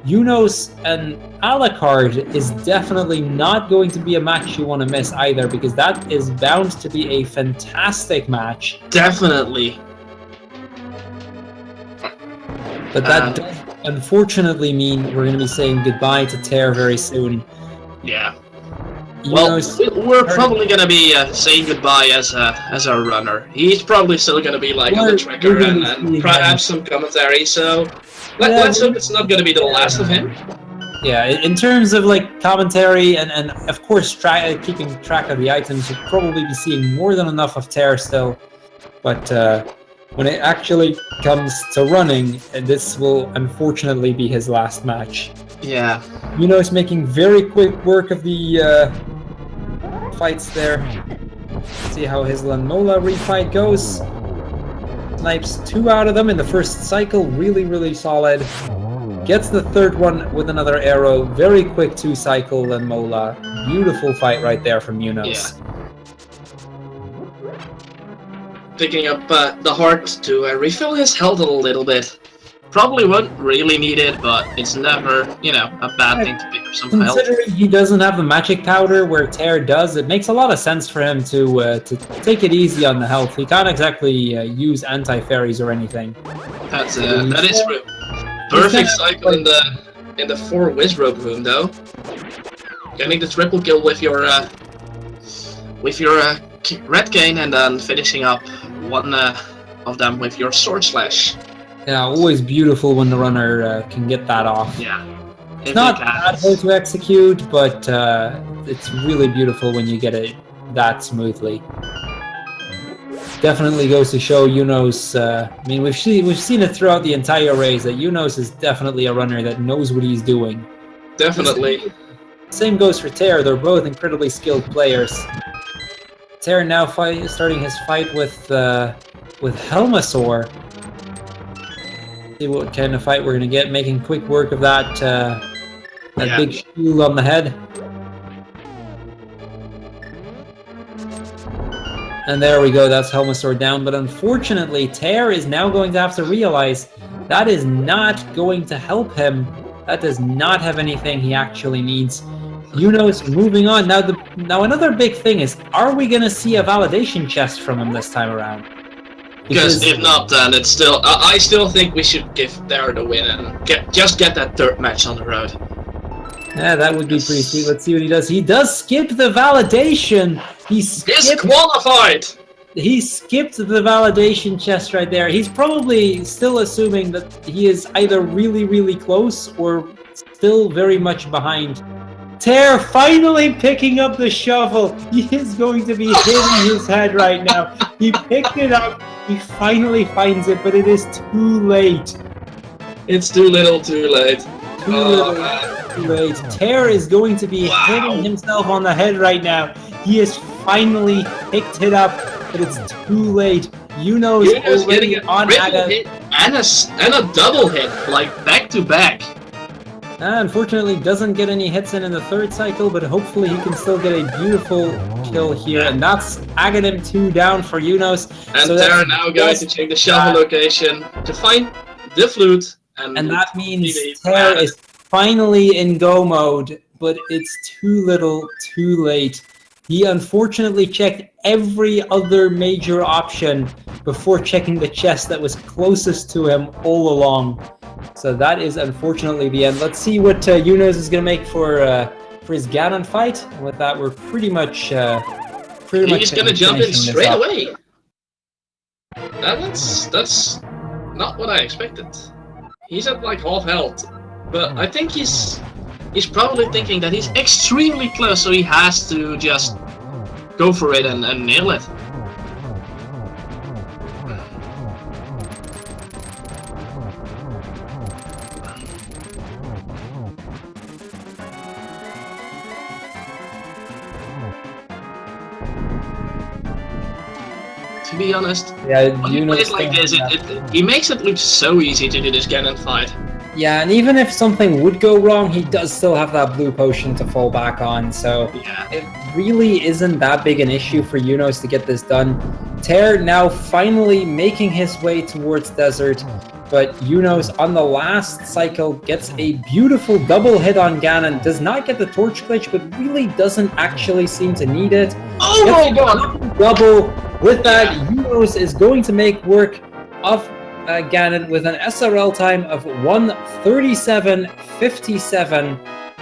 Eunos and Alucard is definitely not going to be a match you want to miss either, because that is bound to be a fantastic match. Definitely. But that does unfortunately mean we're going to be saying goodbye to Tairr very soon. Yeah. Well, we're probably going to be saying goodbye as a runner. He's probably still going to be on the tracker and perhaps some commentary, so let's hope it's not going to be the last of him. Yeah, in terms of commentary and of course keeping track of the items, you'll probably be seeing more than enough of Tairr still. But when it actually comes to running, this will unfortunately be his last match. Yeah. Eunos making very quick work of the fights there. See how his Lanmola refight goes. Snipes 2 out of them in the first cycle, really, really solid. Gets the third one with another arrow, very quick 2 cycle Lanmola. Beautiful fight right there from Eunos. Yeah. Picking up the heart to refill his health a little bit. Probably won't really need it, but it's never, a bad thing to pick up some health. Considering he doesn't have the magic powder where Tairr does, it makes a lot of sense for him to take it easy on the health. He can't exactly use anti-fairies or anything. That is true. Perfect cycle in the 4 Wizrobe room though. Getting the triple kill with your red cane and then finishing up one of them with your sword slash. Yeah, always beautiful when the runner can get that off. Yeah. It's not that hard to execute, but it's really beautiful when you get it that smoothly. Definitely goes to show Eunos. I mean, we've seen it throughout the entire race that Eunos is definitely a runner that knows what he's doing. Definitely. Same goes for Tairr. They're both incredibly skilled players. Tairr now starting his fight with Helmasaur. See what kind of fight we're gonna get. Making quick work of that big shield on the head. And there we go. That's Helmasaur down. But unfortunately, Tairr is now going to have to realize that is not going to help him. That does not have anything he actually needs. Eunos moving on. Now another big thing is, are we going to see a validation chest from him this time around? Because if not, then it's still... I still think we should give Tairr the win and just get that third match on the road. Yeah, that would be pretty sweet. Let's see what he does. He does skip the validation. He's disqualified! He skipped the validation chest right there. He's probably still assuming that he is either really, really close or still very much behind. Tairr finally picking up the shovel. He is going to be hitting his head right now. He picked it up. He finally finds it, but it is too late. It's too little, too late. Too little, too late. Tairr is going to be hitting himself on the head right now. He has finally picked it up, but it's too late. Eunos already on Aga. Hit and a double hit, like back to back. Unfortunately, doesn't get any hits in the third cycle, but hopefully he can still get a beautiful kill here. And that's Aghanim 2 down for Eunos. And so Tairr now going to check the shovel location to find the flute. And that means Tairr is finally in go mode, but it's too little, too late. He unfortunately checked every other major option before checking the chest that was closest to him all along. So that is unfortunately the end. Let's see what Eunos is going to make for his Ganon fight. And with that, we're pretty much he's going to jump in straight away. That's not what I expected. He's at like half health, but I think he's probably thinking that he's extremely close, so he has to just go for it and nail it. To be honest, when he plays like this, he makes it look so easy to do this Ganon fight. Yeah, and even if something would go wrong, he does still have that blue potion to fall back on, so it really isn't that big an issue for Eunos to get this done. Tairr now finally making his way towards Desert, but Eunos on the last cycle gets a beautiful double hit on Ganon, does not get the torch glitch, but really doesn't actually seem to need it. Oh my god! Double. With that, Eunos is going to make work of Ganon with an SRL time of 1:37.57.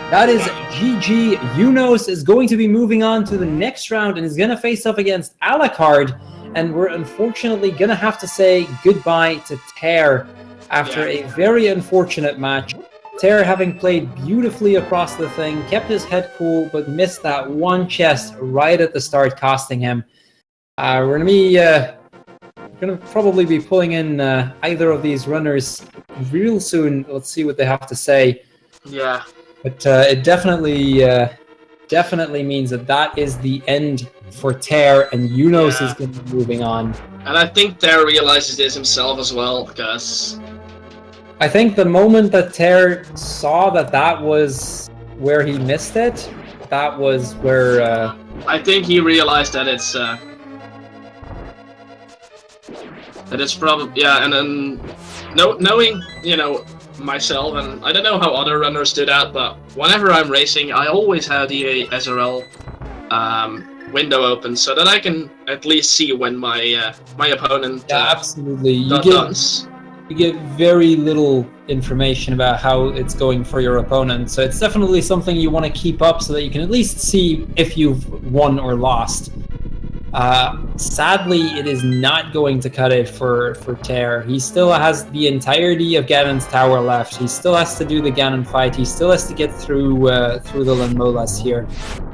That is GG. Eunos is going to be moving on to the next round and is going to face up against Alucard. And we're unfortunately going to have to say goodbye to Tairr after a very unfortunate match. Tairr, having played beautifully across the thing, kept his head cool, but missed that one chest right at the start, costing him. We're gonna probably be pulling in either of these runners real soon. Let's see what they have to say. Yeah. But it definitely means that is the end for Tairr, and Eunos is going to be moving on. And I think Tairr realizes this himself as well, because I think the moment that Tairr saw that was where he missed it, that was where I think he realized that it's probably and then knowing myself, and I don't know how other runners do that, but whenever I'm racing, I always have the SRL window open so that I can at least see when my opponent absolutely does. You get very little information about how it's going for your opponent, so it's definitely something you want to keep up so that you can at least see if you've won or lost. Sadly, it is not going to cut it for Tairr. He still has the entirety of Ganon's tower left. He still has to do the Ganon fight. He still has to get through the Lanmolas here.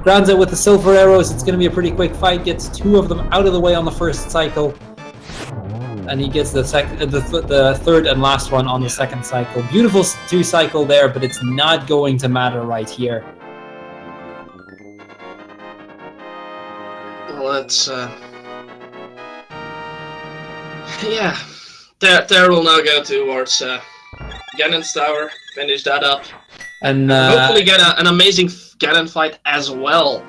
Grounds it with the silver arrows. It's going to be a pretty quick fight. Gets two of them out of the way on the first cycle, and he gets the third and last one on the second cycle. Beautiful 2 cycle there, but it's not going to matter right here. let's yeah. Tairr will now go towards Ganon's tower, finish that up, And hopefully get an amazing Ganon fight as well.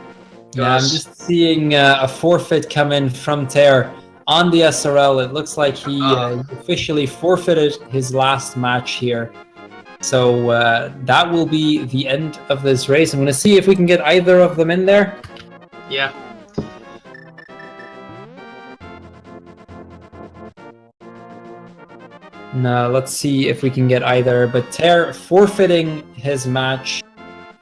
yeah, I'm just seeing a forfeit come in from Tairr on the SRL. It looks like he officially forfeited his last match here. So that will be the end of this race. I'm going to see if we can get either of them in there. Yeah. No, let's see if we can get either. But Tairr forfeiting his match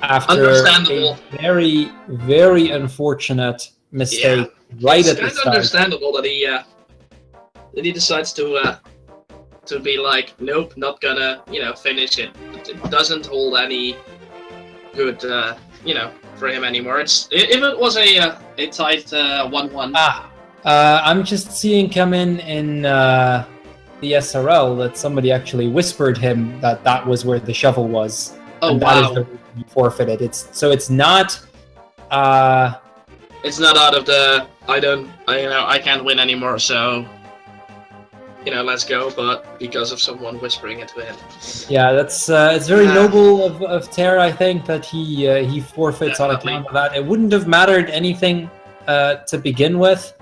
after a very, very unfortunate mistake right at the start. It's understandable that he decides to be like, nope, not gonna, finish it. It doesn't hold any good, for him anymore. If it was a tight 1-1. I'm just seeing come in the SRL that somebody actually whispered him that was where the shovel was. Oh, and that is the reason he forfeited. It's not. It's not out of the I can't win anymore, so let's go. But because of someone whispering it to him. Yeah, that's it's very noble of Tairr. I think that he forfeits on account of that. It wouldn't have mattered anything to begin with,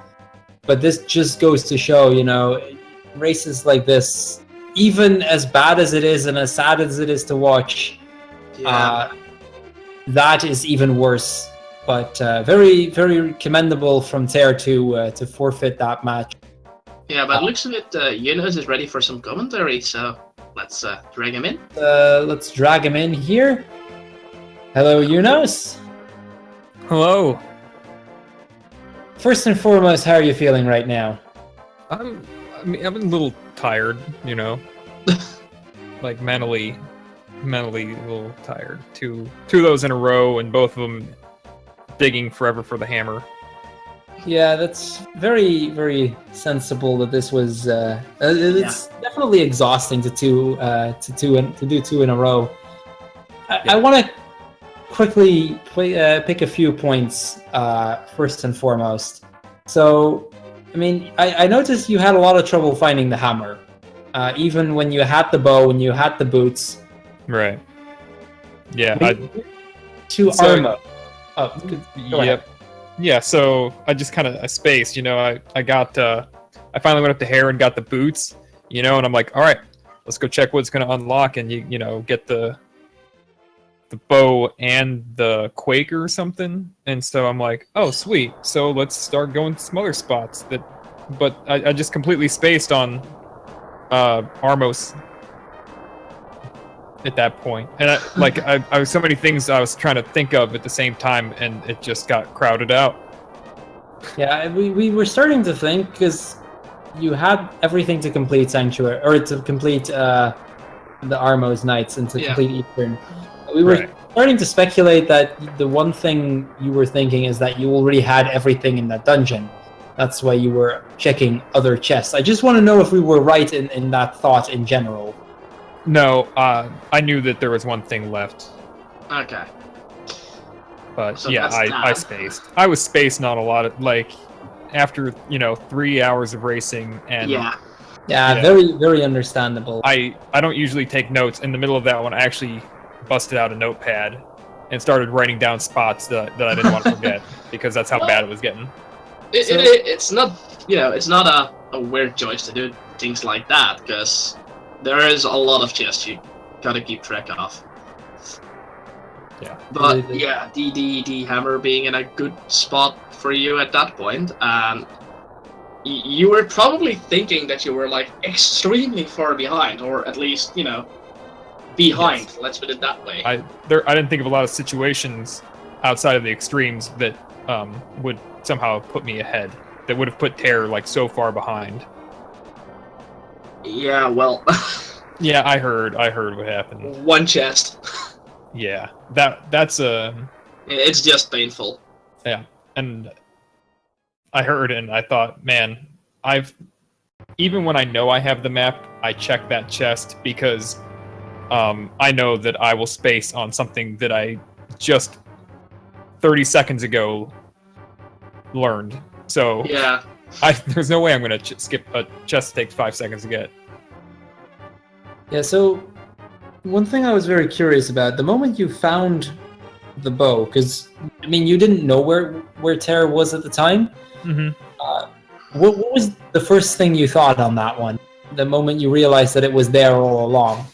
but this just goes to show, races like this, even as bad as it is and as sad as it is to watch, that is even worse. But very, very commendable from Tairr to forfeit that match. Yeah, but it looks like Eunos is ready for some commentary, so let's drag him in. Let's drag him in here. Hello, Eunos. Hello. First and foremost, how are you feeling right now? I'm a little tired, like mentally a little tired. Two of those in a row, and both of them digging forever for the hammer. Yeah, that's very, very sensible. That this was. It's definitely exhausting to do two in a row. I want to quickly pick a few points first and foremost. So, I noticed you had a lot of trouble finding the hammer, even when you had the bow, when you had the boots. Right. Yeah. Arma. Oh, go ahead. Yeah. So I just I spaced. I finally went up to Hair and got the boots. And I'm like, all right, let's go check what's going to unlock, and get the bow and the Quaker or something. And so I'm like, oh sweet, so let's start going to some other spots but I just completely spaced on Armos at that point. And I was so many things I was trying to think of at the same time, and it just got crowded out. Yeah, we were starting to think, because you had everything to complete Sanctuary, or to complete the Armos Knights, and to complete Eastern. We were starting to speculate that the one thing you were thinking is that you already had everything in that dungeon. That's why you were checking other chests. I just want to know if we were right in that thought in general. No, I knew that there was one thing left. Okay. But so yeah, I spaced. I was spacing on a lot of, after, 3 hours of racing, and... Yeah, very, very understandable. I don't usually take notes. In the middle of that one, I actually busted out a notepad and started writing down spots that I didn't want to forget, because that's how bad it was getting. It's not, it's not a weird choice to do things like that, because there is a lot of chests you gotta keep track of. Yeah. But yeah, the hammer being in a good spot for you at that point, you were probably thinking that you were extremely far behind, or at least behind. Yes. Let's put it that way. I didn't think of a lot of situations outside of the extremes that would somehow put me ahead. That would have put Tairr so far behind. Yeah, well. Yeah, I heard what happened. One chest. Yeah, that's It's just painful. Yeah, and I heard and I thought, man, even when I know I have the map, I check that chest, because I know that I will space on something that I just 30 seconds ago learned. So Yeah. there's no way I'm gonna skip a chest that takes 5 seconds to get. Yeah, so one thing I was very curious about, the moment you found the bow, because, I mean, you didn't know where Tairr was at the time. Mm-hmm. What was the first thing you thought on that one? The moment you realized that it was there all along?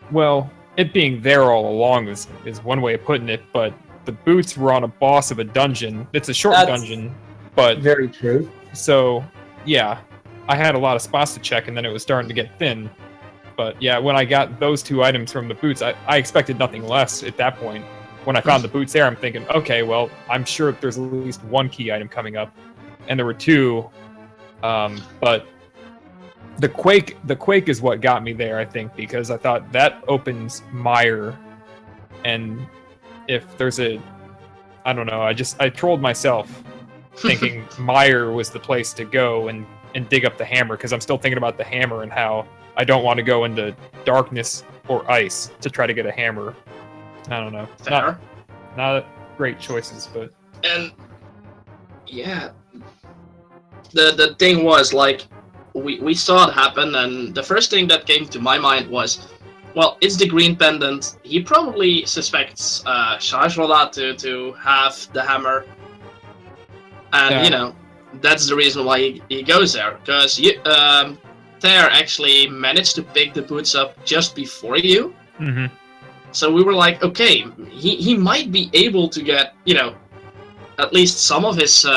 Well, it being there all along is one way of putting it, but the boots were on a boss of a dungeon. It's a short dungeon, but... Very true. So, yeah, I had a lot of spots to check, and then it was starting to get thin. But yeah, when I got those 2 items from the boots, I expected nothing less at that point. When I found the boots there, I'm thinking, okay, well, I'm sure there's at least 1 key item coming up. And there were 2, but the quake is what got me there, I think, because I thought that opens Mire, and if there's I don't know, I trolled myself thinking Mire was the place to go and dig up the hammer, because I'm still thinking about the hammer and how I don't want to go into darkness or ice to try to get a hammer. I don't know. Fair. Not great choices, but... And yeah, the thing was, like, we saw it happen, and the first thing that came to my mind was, well, it's the green pendant. He probably suspects Shajrola to have the hammer, and you know, that's the reason why he goes there, because Tairr actually managed to pick the boots up just before you. Mm-hmm. So we were like, okay, he might be able to get, you know, at least some of his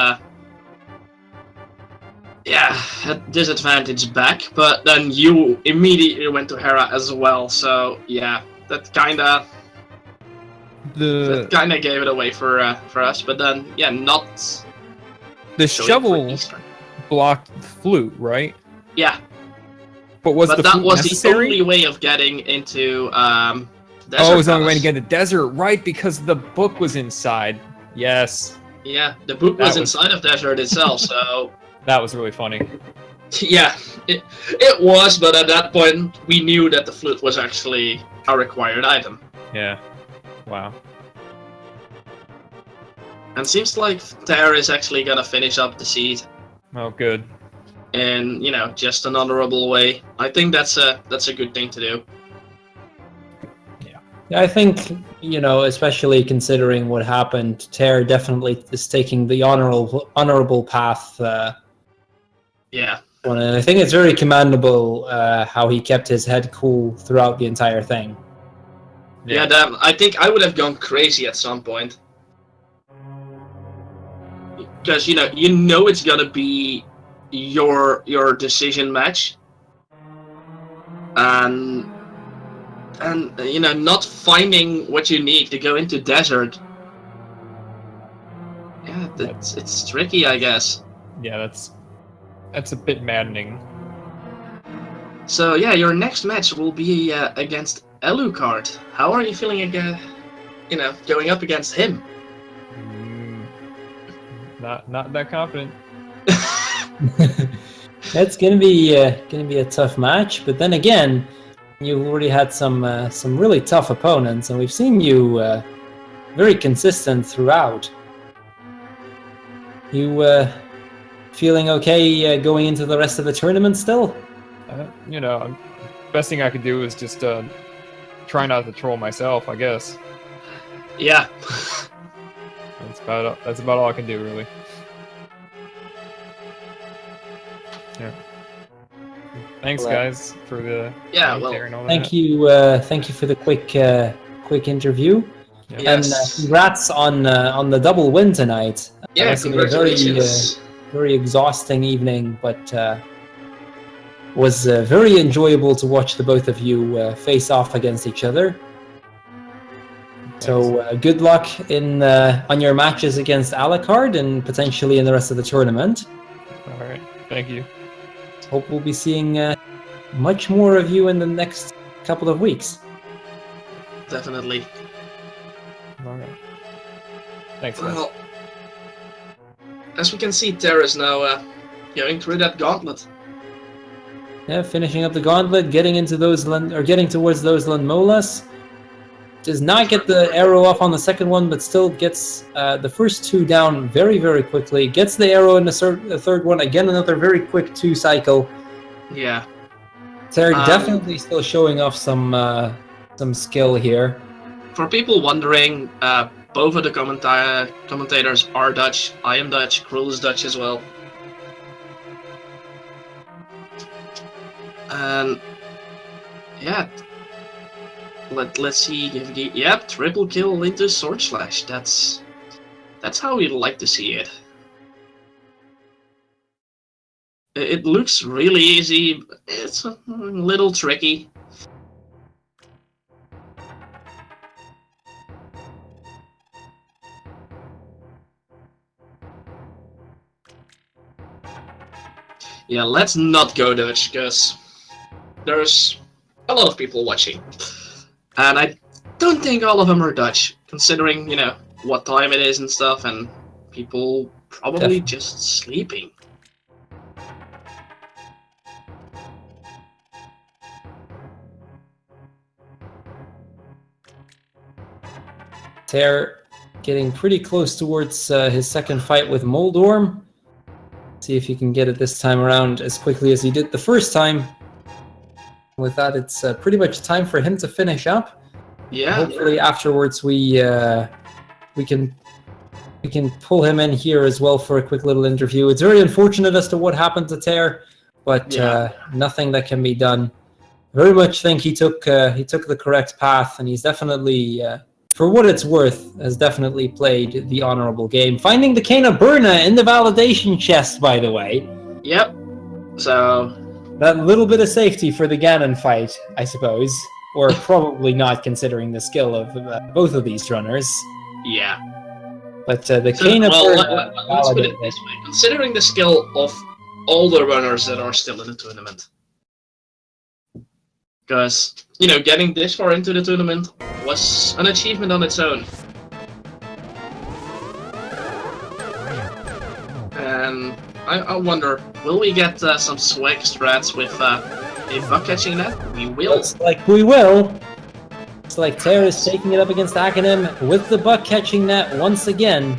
disadvantage back, but then you immediately went to Hera as well, so yeah, that kinda gave it away for us, but then yeah, not the shovel blocked the flute, right? Yeah. But was that flute was necessary? the only way of getting into Desert it was the only way to Palace. get the desert, right? Because the book was inside. Yes. Yeah, the book was inside of Desert itself, so that was really funny. Yeah, it was, but at that point we knew that the flute was actually a required item. Yeah. Wow. And seems like Tairr is actually gonna finish up the seed. Oh, good. In, you know, just an honorable way. I think that's a good thing to do. Yeah, I think, you know, especially considering what happened, Tairr definitely is taking the honorable path. Yeah. And I think it's very commendable how he kept his head cool throughout the entire thing. Yeah, I think I would have gone crazy at some point. Because, you know it's gonna be your decision match. And you know, not finding what you need to go into Desert. Yeah, it's tricky, I guess. Yeah, that's a bit maddening. So yeah, your next match will be against Alucard. How are you feeling again? You know, going up against him. Not that confident. It's gonna be a tough match, but then again, you've already had some really tough opponents, and we've seen you very consistent throughout. You feeling okay going into the rest of the tournament still? You know, best thing I could do is just try not to troll myself, I guess. Yeah. That's about all I can do, really. Yeah. Thanks, guys, for the well, and all thank that. you for the quick interview, and congrats on the double win tonight. Yeah, It's been a very congratulations. very exhausting evening, but was very enjoyable to watch the both of you face off against each other. So good luck in on your matches against Alucard and potentially in the rest of the tournament. All right, thank you. Hope we'll be seeing much more of you in the next couple of weeks. Definitely. All right. Thanks, guys. Well, as we can see, Tairr is now going through that gauntlet. Yeah, finishing up the gauntlet, getting into those getting towards those Landmolas. Does not get the arrow off on the second one, but still gets the first 2 down very, very quickly. Gets the arrow in the third one. Again, another very quick 2 cycle. Yeah. Tairr definitely still showing off some skill here. For people wondering, both of the commentators are Dutch. I am Dutch. Krul is Dutch as well. And yeah, let's see if he, yep, triple kill into Sword Slash. That's how we'd like to see it. It looks really easy. It's a little tricky. Yeah, let's not go Dutch, because there's a lot of people watching. And I don't think all of them are Dutch, considering, you know, what time it is and stuff, and people probably just sleeping. Tairr getting pretty close towards his second fight with Moldorm. See if he can get it this time around as quickly as he did the first time. With that, it's pretty much time for him to finish up. Yeah. Hopefully, afterwards we can pull him in here as well for a quick little interview. It's very unfortunate as to what happened to Tairr, but nothing that can be done. Very much think he took the correct path, and he's definitely, for what it's worth, has definitely played the honorable game. Finding the Kena Burna in the validation chest, by the way. Yep. So that little bit of safety for the Ganon fight, I suppose, or probably not considering the skill of both of these runners. Yeah. But the Kena Burna. Let's put it this way: considering the skill of all the runners that are still in the tournament. Because, you know, getting this far into the tournament was an achievement on its own. And I wonder, will we get some swag strats with a bug catching net? We will. Looks like we will. It's like Tairr is taking it up against Aghanim with the bug catching net once again.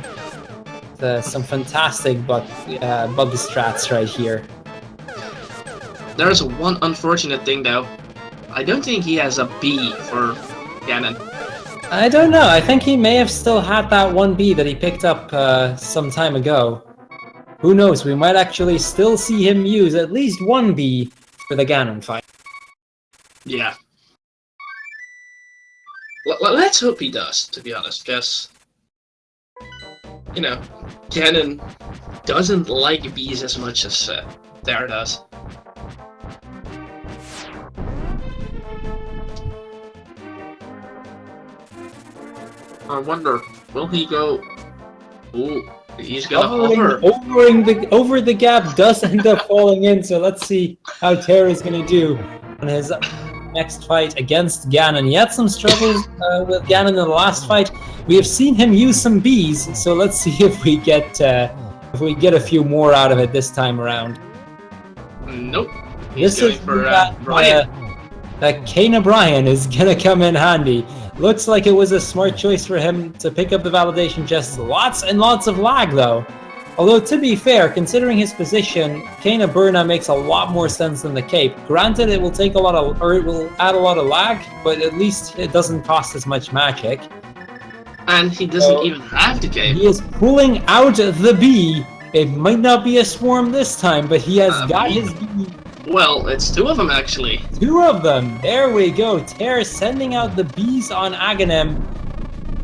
Some fantastic bug strats right here. There's one unfortunate thing though. I don't think he has a B for Ganon. I don't know. I think he may have still had that 1B that he picked up some time ago. Who knows? We might actually still see him use at least 1B for the Ganon fight. Yeah. Let's hope he does, to be honest, because, you know, Ganon doesn't like bees as much as Tairr does. I wonder, will he go? Ooh, he's gonna over the gap does end up falling in. So let's see how Tairr is gonna do on his next fight against Ganon. He had some struggles with Ganon in the last fight. We have seen him use some bees, so let's see if we get a few more out of it this time around. Nope. This is for Brian. That Kena Brian is gonna come in handy. Looks like it was a smart choice for him to pick up the validation chest. Lots and lots of lag though. Although to be fair, considering his position, Kena Burna makes a lot more sense than the cape. Granted, it will take a lot of, or it will add a lot of lag, but at least it doesn't cost as much magic. And he doesn't even have the cape. He is pulling out the bee. It might not be a swarm this time, but he has got his bee. Well, it's 2 of them actually. 2 of them. There we go. Tairr sending out the bees on Aghanim.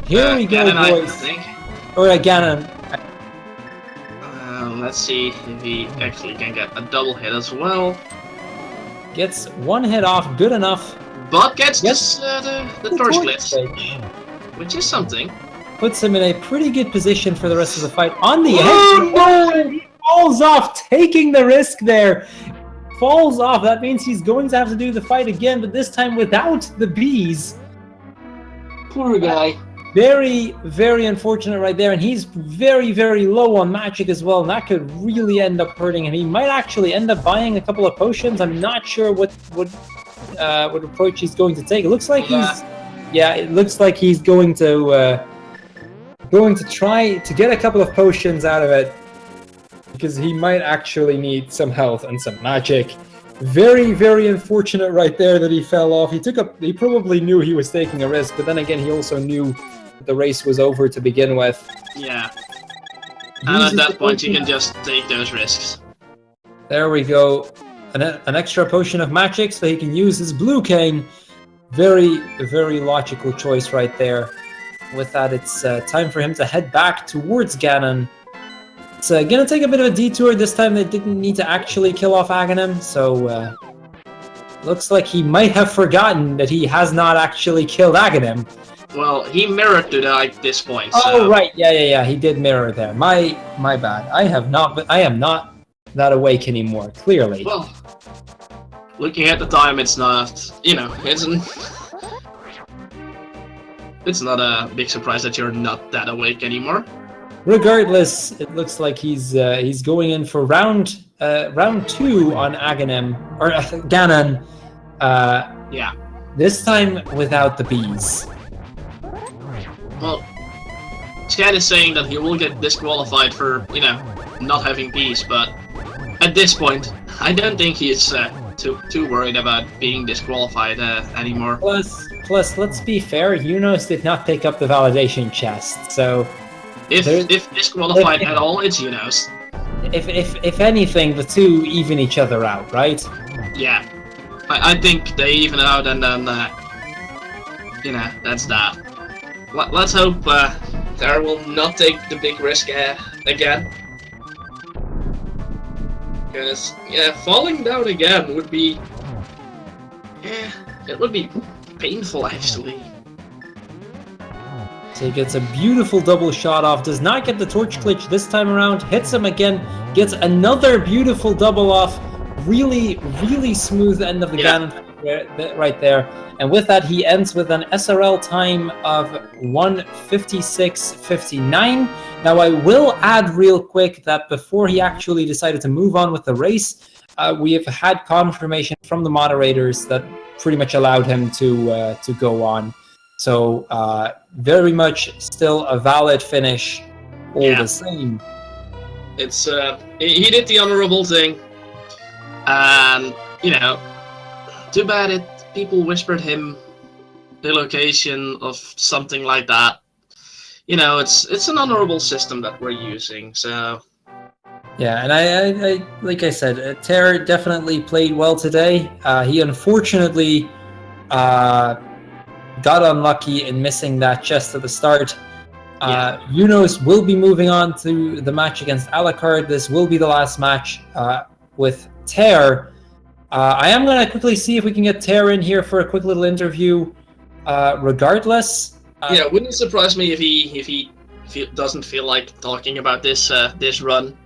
Here we go, Ganon, boys. I think. Or Ganon. Let's see if he actually can get a double hit as well. Gets 1 hit off, good enough. But gets the torch blitz, which is something. Puts him in a pretty good position for the rest of the fight. On the edge. No! He falls off, taking the risk there. Falls off. That means he's going to have to do the fight again, but this time without the bees. Poor guy. Very, very unfortunate right there, and he's very, very low on magic as well, and that could really end up hurting him. He might actually end up buying a couple of potions. I'm not sure what approach he's going to take. It looks like he's yeah, it looks like he's going to try to get a couple of potions out of it, because he might actually need some health and some magic. Very, very unfortunate right there that he fell off. He probably knew he was taking a risk, but then again, he also knew the race was over to begin with. Yeah. And at that point, you can just take those risks. There we go. An extra potion of magic so he can use his blue cane. Very, very logical choice right there. With that, it's time for him to head back towards Ganon. It's gonna take a bit of a detour. This time they didn't need to actually kill off Aghanim, so looks like he might have forgotten that he has not actually killed Aghanim. Well, he mirrored to at this point. Oh, so... right, yeah, he did mirror there. My bad. I am not that awake anymore, clearly. Well, looking at the time, it's not, it's not a big surprise that you're not that awake anymore. Regardless, it looks like he's going in for round 2 on Aghanim or Ganon. Yeah. This time without the bees. Well, Chad is saying that he will get disqualified for not having bees, but at this point, I don't think he's too worried about being disqualified anymore. Plus, let's be fair. Eunos did not pick up the validation chest, so. If disqualified at all, it's Eunos. If anything, the two even each other out, right? Yeah, I think they even out, and then that's that. Let's hope Tairr will not take the big risk again. Because falling down again would be it would be painful actually. So he gets a beautiful double shot off, does not get the torch glitch this time around, hits him again, gets another beautiful double off, really, really smooth end of the Ganon right there. And with that, he ends with an SRL time of 1:56.59. Now, I will add real quick that before he actually decided to move on with the race, we have had confirmation from the moderators that pretty much allowed him to go on. So, very much still a valid finish all the same. It's, he did the honorable thing. And, too bad people whispered him the location of something like that. It's an honorable system that we're using, so... Yeah, and I like I said, Tairr definitely played well today. He unfortunately got unlucky in missing that chest at the start. Eunos will be moving on to the match against Alucard. This will be the last match with Tairr. I am going to quickly see if we can get Tairr in here for a quick little interview. Regardless, wouldn't surprise me if he doesn't feel like talking about this this run.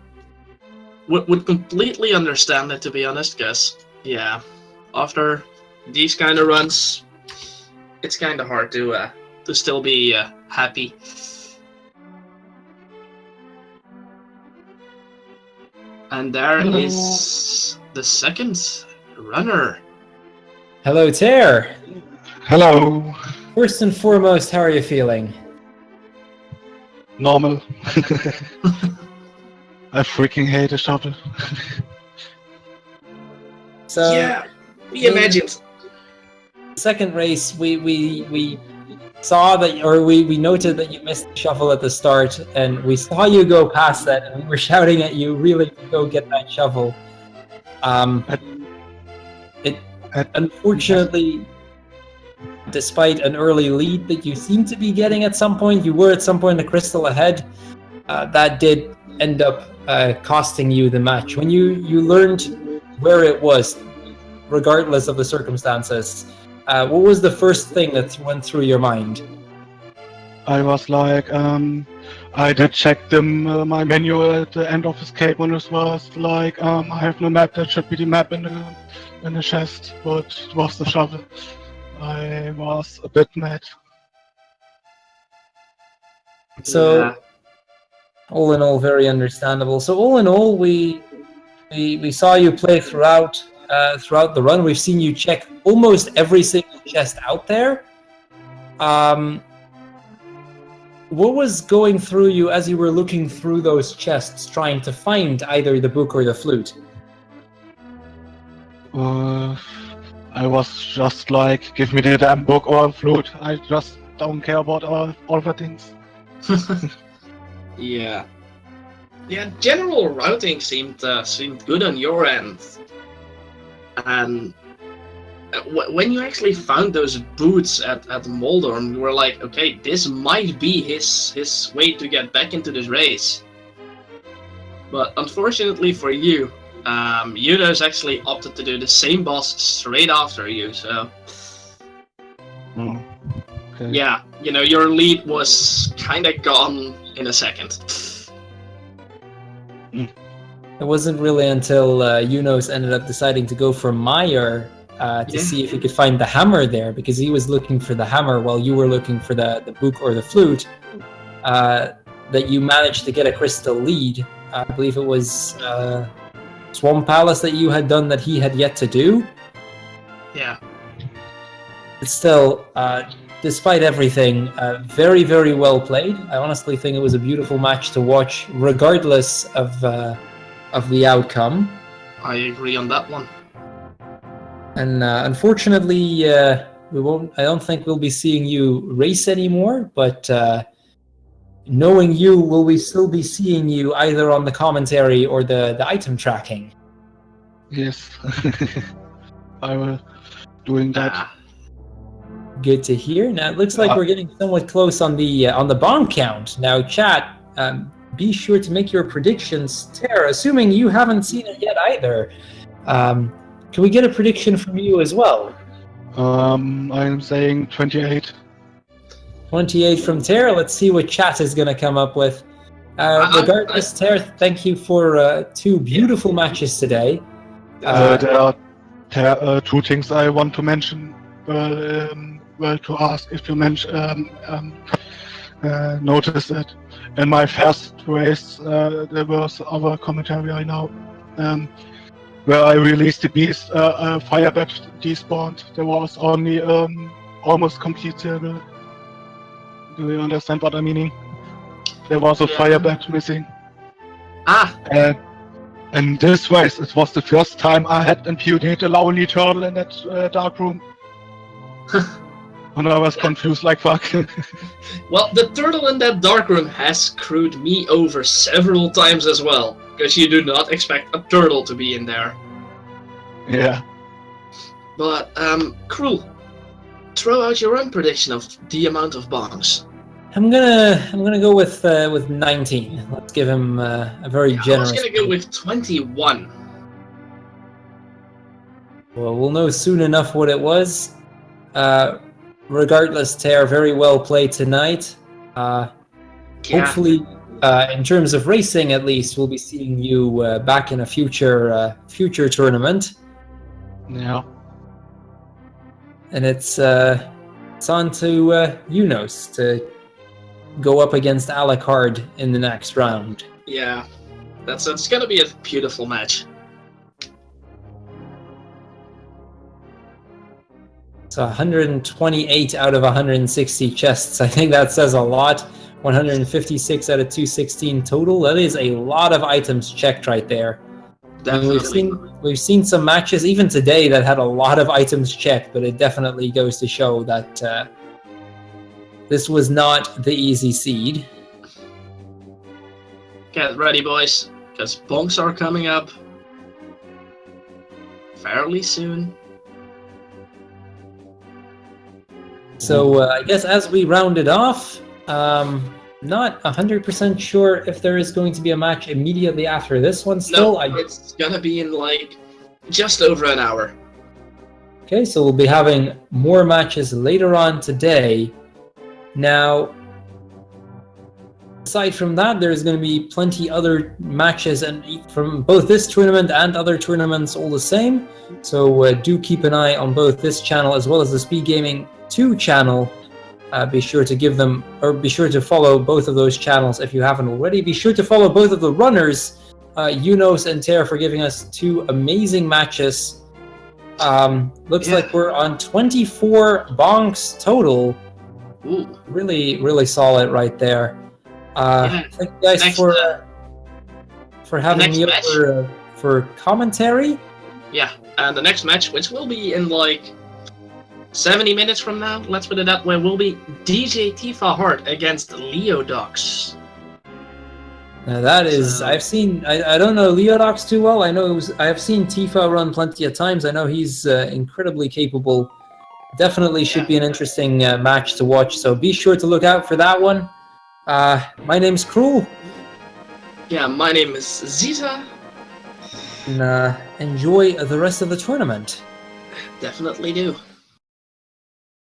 Would completely understand it, to be honest, because after these kind of runs, it's kind of hard to still be happy. And there is the second runner. Hello, Tairr. Hello. First and foremost, how are you feeling? Normal. I freaking hate the shuttle. So we imagined. Second race, we saw that, or we noted that you missed the shuffle at the start, and we saw you go past that, and we were shouting at you really to go get that shuffle. Unfortunately, despite an early lead that you seem to be getting at some point, you were at some point a crystal ahead. That did end up costing you the match. When you learned where it was, regardless of the circumstances, what was the first thing that went through your mind? I was like, I did check my menu at the end of escape when it was like, I have no map. That should be the map in the chest, but it was the shovel. I was a bit mad. So, all in all, very understandable. So, all in all, we saw you play throughout the run. We've seen you check almost every single chest out there. what was going through you as you were looking through those chests, trying to find either the book or the flute? I was just like, give me the damn book or flute. I just don't care about all the things. Yeah. Yeah, general routing seemed good on your end. And when you actually found those boots at Moldorm, you were like, okay, this might be his way to get back into this race. But unfortunately for you, Eunos actually opted to do the same boss straight after you, so... Okay. Yeah, your lead was kinda gone in a second. It wasn't really until Eunos ended up deciding to go for Meyer to see if he could find the hammer there, because he was looking for the hammer while you were looking for the book or the flute, that you managed to get a crystal lead. I believe it was Swamp Palace that you had done that he had yet to do. Yeah. But still, despite everything, very, very well played. I honestly think it was a beautiful match to watch, regardless of the outcome. I agree on that one. And unfortunately, we won't. I don't think we'll be seeing you race anymore. But knowing you, will we still be seeing you either on the commentary or the item tracking? Yes, I will doing that. Good to hear. Now it looks like we're getting somewhat close on the bomb count. Now, chat, be sure to make your predictions. Tairr, assuming you haven't seen it yet either, can we get a prediction from you as well? I am saying 28. 28 from Tairr. Let's see what chat is going to come up with. Regardless, Tairr, thank you for 2 beautiful matches today. There are two things I want to mention. Well, to ask if you noticed that in my first race there was other commentary I know where I released the beast, Firebird despawned. There was only almost complete circle. Do you understand what I'm meaning? There was a Firebird missing. And this race, it was the first time I had imputed a lonely turtle in that dark room. And I was confused like fuck. Well, the turtle in that dark room has screwed me over several times as well, because you do not expect a turtle to be in there. Yeah. But, Cruel, throw out your own prediction of the amount of bombs. I'm gonna go with 19. Let's give him a very generous. I was gonna go with 21. Well, we'll know soon enough what it was. Regardless, Tairr, very well played tonight. Hopefully, in terms of racing, at least, we'll be seeing you back in a future tournament. Yeah. And it's on to Eunos to go up against Alucard in the next round. Yeah, that's gonna be a beautiful match. So 128 out of 160 chests. I think that says a lot. 156 out of 216 total. That is a lot of items checked right there. Definitely. We've seen some matches even today that had a lot of items checked, but it definitely goes to show that this was not the easy seed. Get ready, boys, because bonks are coming up fairly soon. So I guess as we round it off, not 100% sure if there is going to be a match immediately after this one still. No, it's gonna be in like just over an hour. Okay, so we'll be having more matches later on today. Now, aside from that, there's going to be plenty other matches and from both this tournament and other tournaments all the same. So do keep an eye on both this channel as well as the Speed Gaming 2 channel. Be sure to give them, or be sure to follow both of those channels if you haven't already. Be sure to follow both of the runners, Eunos and Tairr, for giving us 2 amazing matches. Looks like we're on 24 bonks total. Ooh. Really solid right there. Yeah. Thank you guys Next, for having next me match? over for commentary. Yeah, and the next match, which will be in like 70 minutes from now, let's put it that way, will be DJ Tifa Hart against Leodox. Now that is, So- I've seen. I don't know Leodox too well. I've seen Tifa run plenty of times. I know he's incredibly capable. Definitely should be an interesting match to watch. So be sure to look out for that one. My name's Cruel. Yeah, my name is Zita. And enjoy the rest of the tournament. Definitely do.